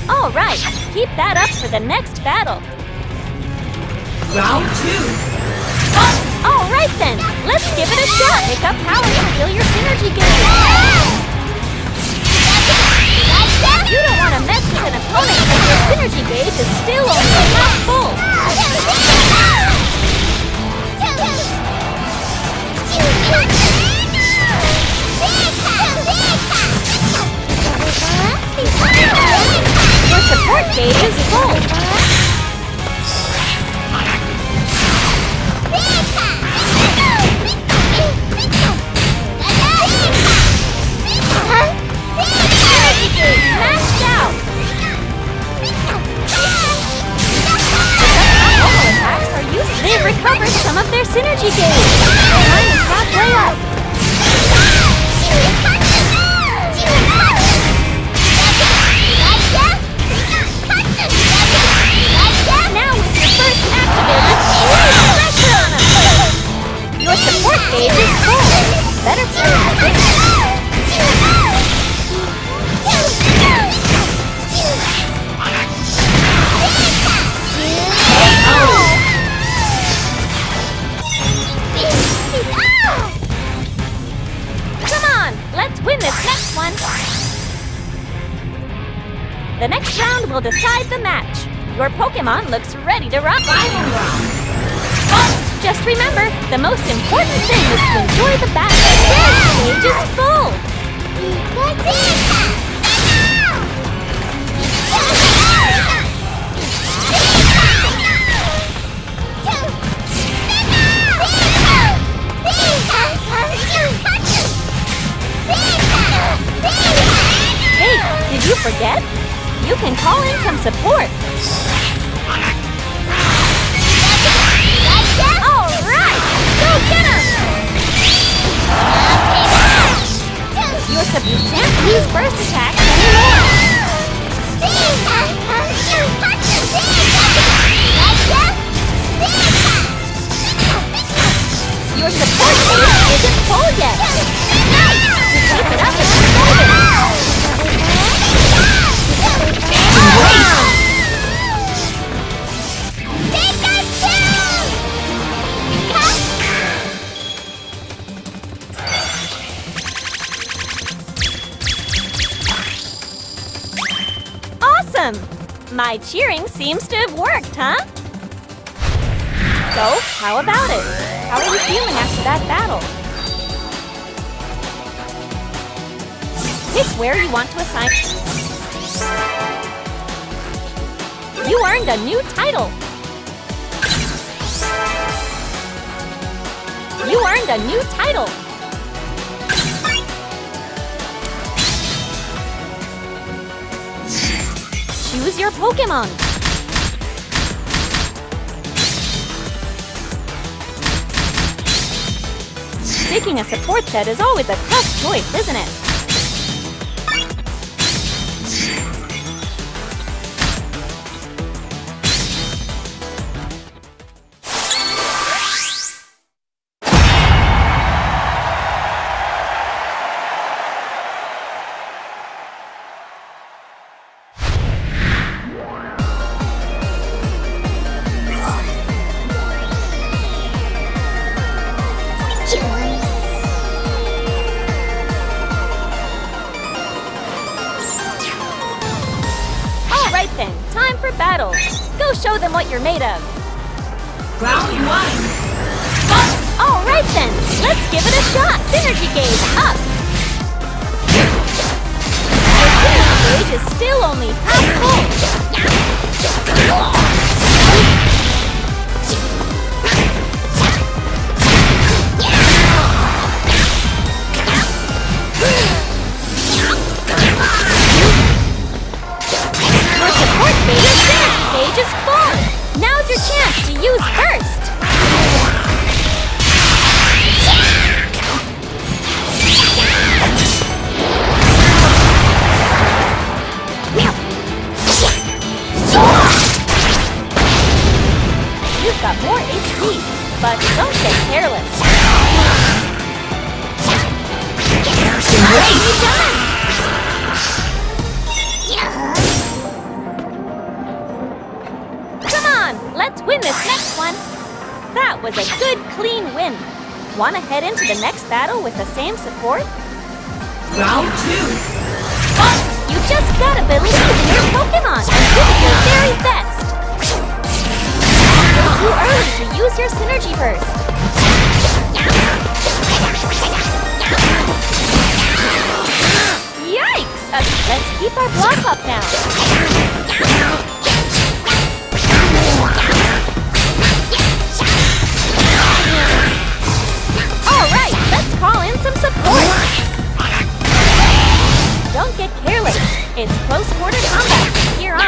All right, keep that up for the next battle. Round 2. All right then, let's give it a shot. Pick up power to fill your synergy gauge. You don't want to mess with an opponent because your synergy gauge is still only half full. Your support gauge is full. win this next one. The next round will decide the match. Your Pokémon looks ready to rock. Final round. Just remember, the most important thing is to enjoy the battle. The stage is full. Hey, did you forget? You can call in some support. All right, go get him! You can't use burst attacks anymore. Your support phase isn't full yet. Nice! To keep it up and promote it. Awesome! My cheering seems to have worked, huh? So, how about it? How are you feeling after that battle? Pick where you want to assign. You earned a new title. You earned a new title. Choose your Pokémon. Picking a support set is always a tough choice, isn't it? Then, time for battle. Go show them what you're made of. Round 1. All right then, let's give it a shot. Synergy gauge up. The synergy gauge is still only half full. Gauge is full! Now's your chance to use Burst! You've got more HP, but don't get careless. Nicely done! Let's win this next one! That was a good, clean win. Want to head into the next battle with the same support? Round 2. You just gotta believe in your Pokémon and give it your very best! It's too early to use your Synergy Burst. Yikes! Let's keep our block up now. Alright, let's call in some support! Don't get careless. It's close quarter combat from here on.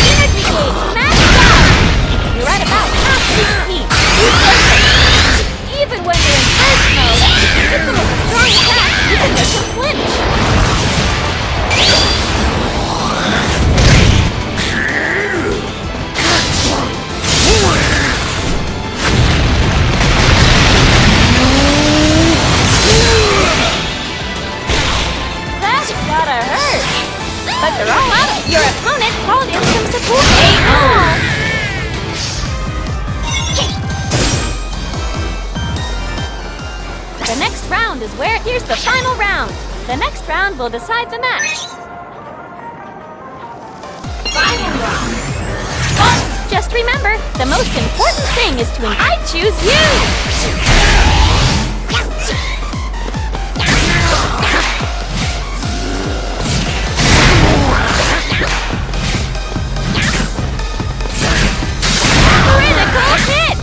Synergy gauge maxed out! You're at about half HP. Even when you're in burst mode, even with a strong attack, you can make them flinch. But they're all out. Your opponent called in some support. The next round is Here's the final round. The next round will decide the match. Final round. Just remember, the most important thing is to I choose you! Critical hit!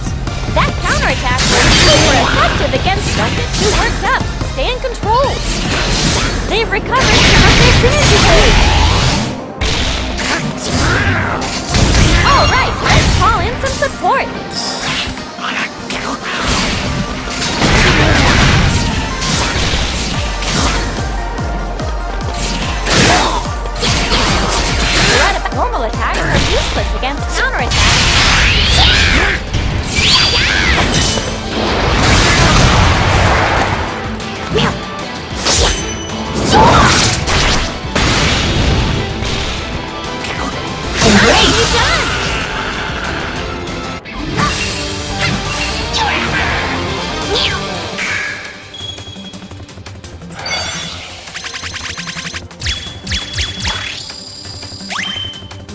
That counterattack was super effective against don't get too worked up. Stay in control. They've recovered some of their synergy gauge. Alright, let's call in some support. Normal attacks are useless against counterattacks. Great done!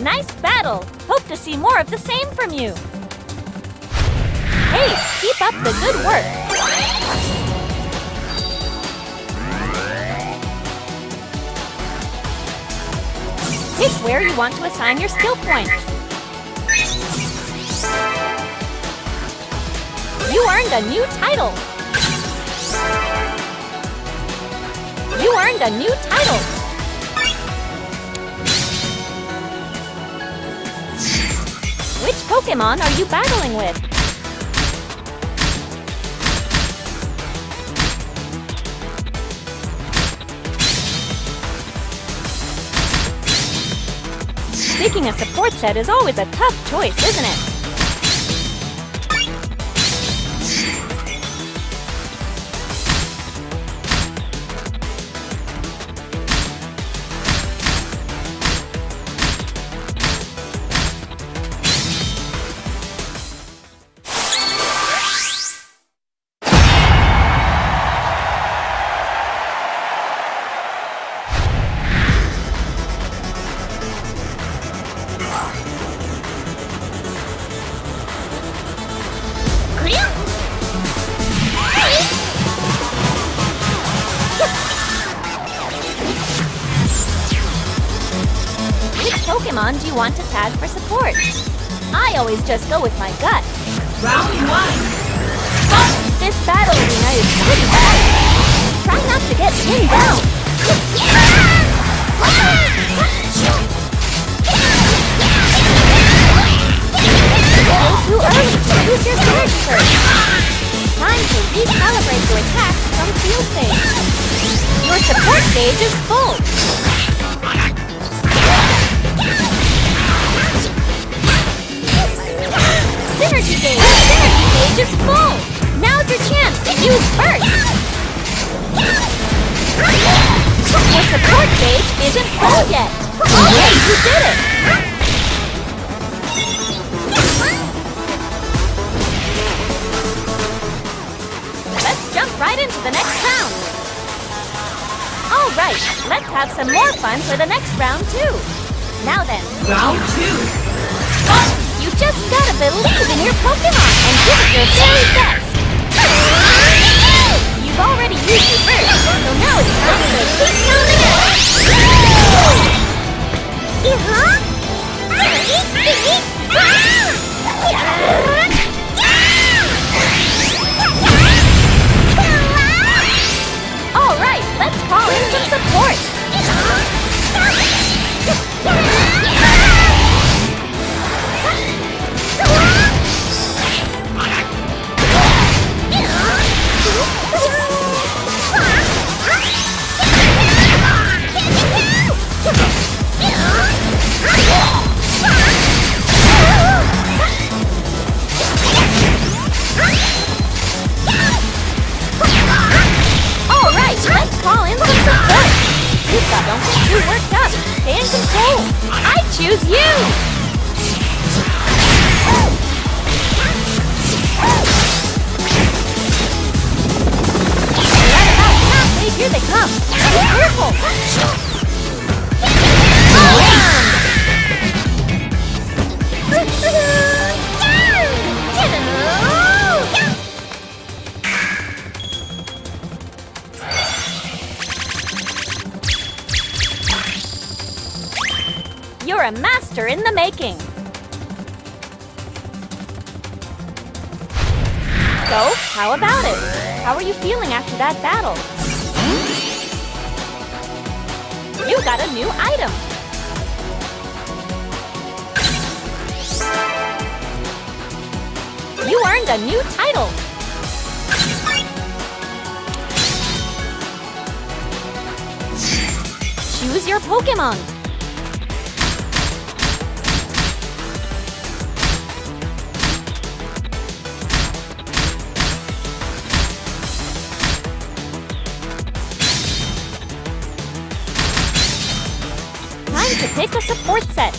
Nice battle! Hope to see more of the same from you! Hey, keep up the good work! Pick where you want to assign your skill points. You earned a new title! You earned a new title! Which Pokémon are you battling with? Picking a support set is always a tough choice, isn't it? Pokémon do you want to tag for support? I always just go with my gut. Round 1. This battle arena is pretty bad. Try not to get pinned down. Go too early. Use your surge first. Time to recalibrate your attacks from field phase. Your support gauge is full. Synergy gauge is full! Now's your chance to use first! Your support gauge isn't full yet! Okay, you did it! Let's jump right into the next round! Alright, let's have some more fun for the next round too! Now then, Round 2. you just gotta believe in your Pokémon and give it your very best! You've already used your burst, so now it's time to keep counting Alright, let's call in some support! Don't get too worked up. Stay in control. I choose you. Right about careful! You're a master in the making. So, how about it? How are you feeling after that battle? You got a new item. You earned a new title. Choose your Pokémon. Time to pick a support set.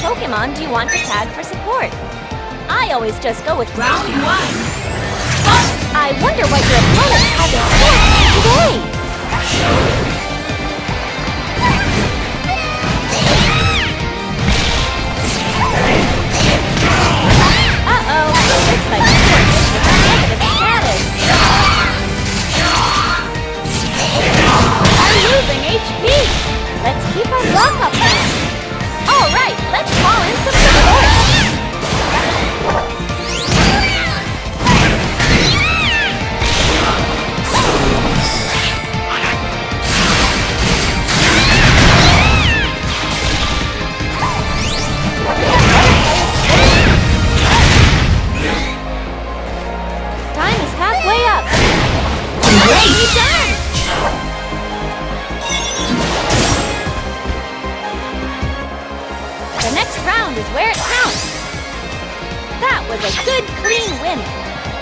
Pokemon do you want to tag for support? I always just go with Round 1. I wonder what your opponent has in store for you today. Uh-oh, looks like you're with a negative status. I'm losing HP. Let's keep our block up now. All right, let's call in some support. Time is halfway up. Nicely done. The next round is where it counts. That was a good, clean win.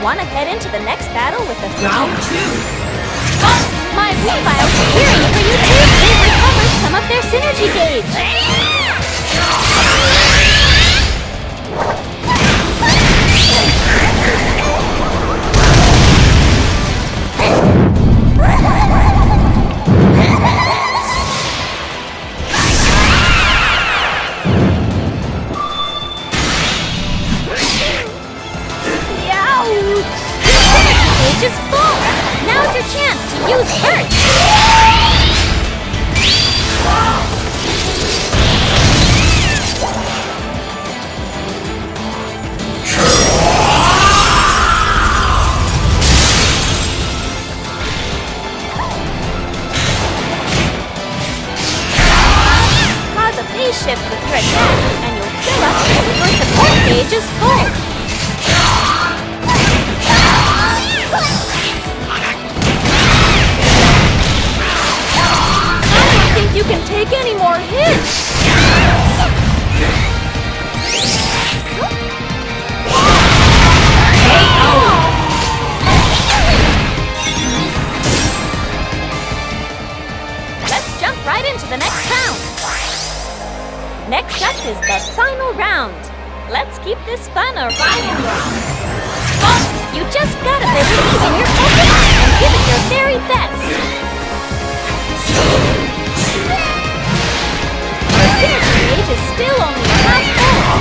Want to head into the next battle with the Round 2. My Weavile's cheering for you too. They've recovered some of their synergy gauge. Is full. Now's your chance to use Hurt. Cause a phase shift with your attack, and you'll fill up your support gauge is full. You can take any more hits! Let's jump right into the next round! Next up is the final round. Let's keep this fun a final round. You just gotta believe in your Pokémon and give it your very best! The synergy gauge is still only half full.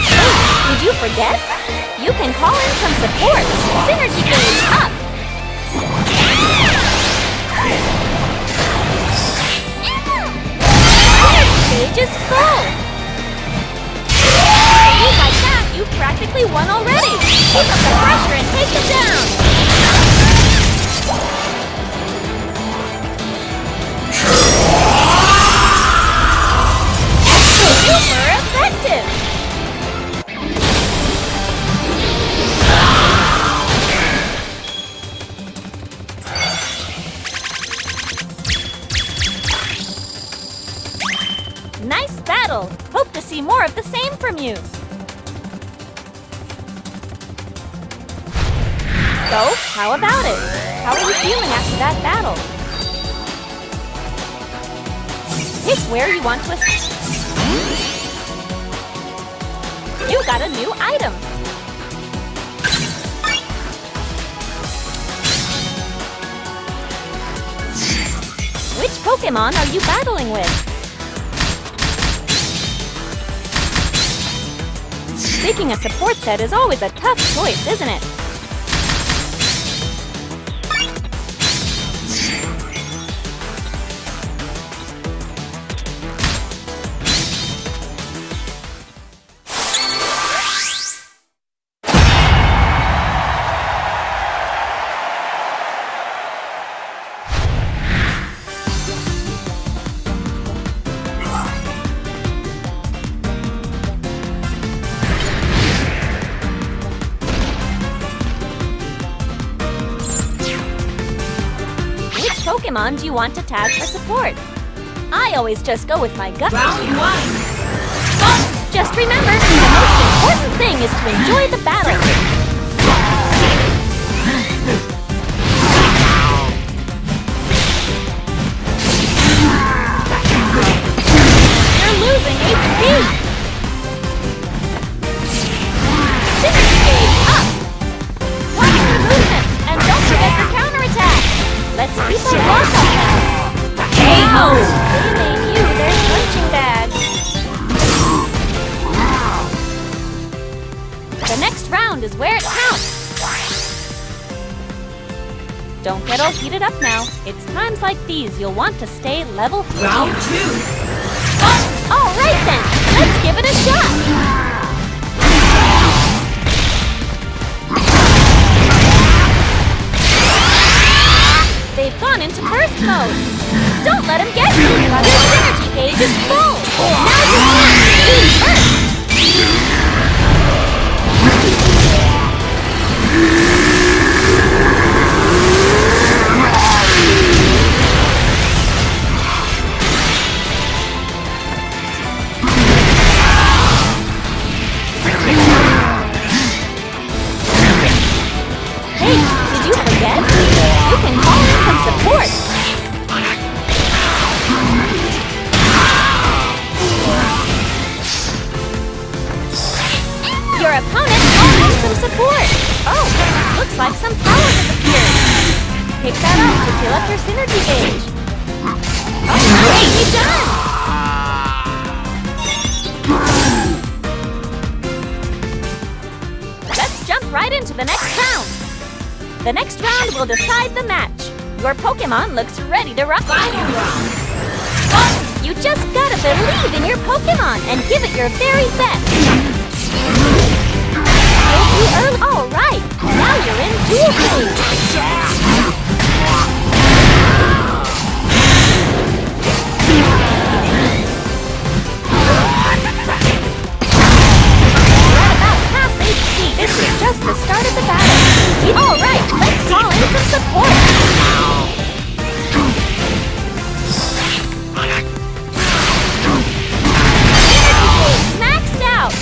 Hey, did you forget? You can call in some support. Synergy gauge up. Synergy gauge is full. Like that, you've practically won already! Keep up the pressure and take it down! battle! Hope to see more of the same from you! So, how about it? How are you feeling after that battle? Pick where you want to escape. You got a new item! Which Pokémon are you battling with? Picking a support set is always a tough choice, isn't it? Pokémon do you want to tag for support? I always just go with my gut. Round 1. But just remember, the most important thing is to enjoy the battle. You're losing HP. Synergy gauge up. Watch your movements and don't forget your counterattack. Let's keep our block up now. KO! They name you their punching bag. The next round is where it counts. Don't get all heated up now. It's times like these you'll want to stay level 3. Round 2. All right then, let's give it a shot. They've gone into burst mode. Don't let him get you. Your synergy gauge is full. Now you can use burst. Hey, did you forget? You can call in some support. Your opponent called in some support. Oh, looks like some power disappeared. Pick that up to fill up your synergy gauge. Okay, done. Let's jump right into the next round. The next round will decide the match. Your Pokémon looks ready to rock. Final round. Oh, you just gotta believe in your Pokémon and give it your very best. Still too early. All right, now you're in duel phase. We're at about half HP. This is just the start of the battle. All right, let's call in some support. Energy gauge maxed out.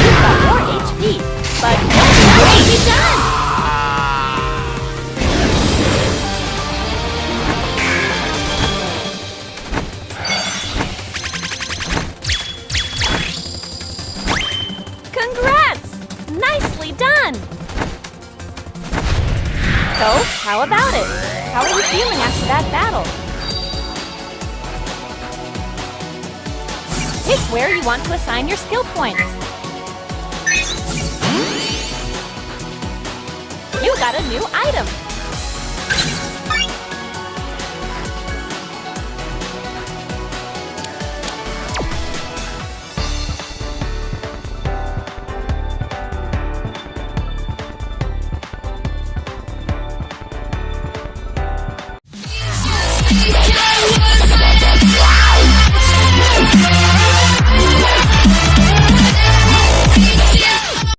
You've got more HP, but what have you done? Congrats! Nicely done! So, how about it? How are you feeling after that battle? Pick where you want to assign your skill points. You got a new item!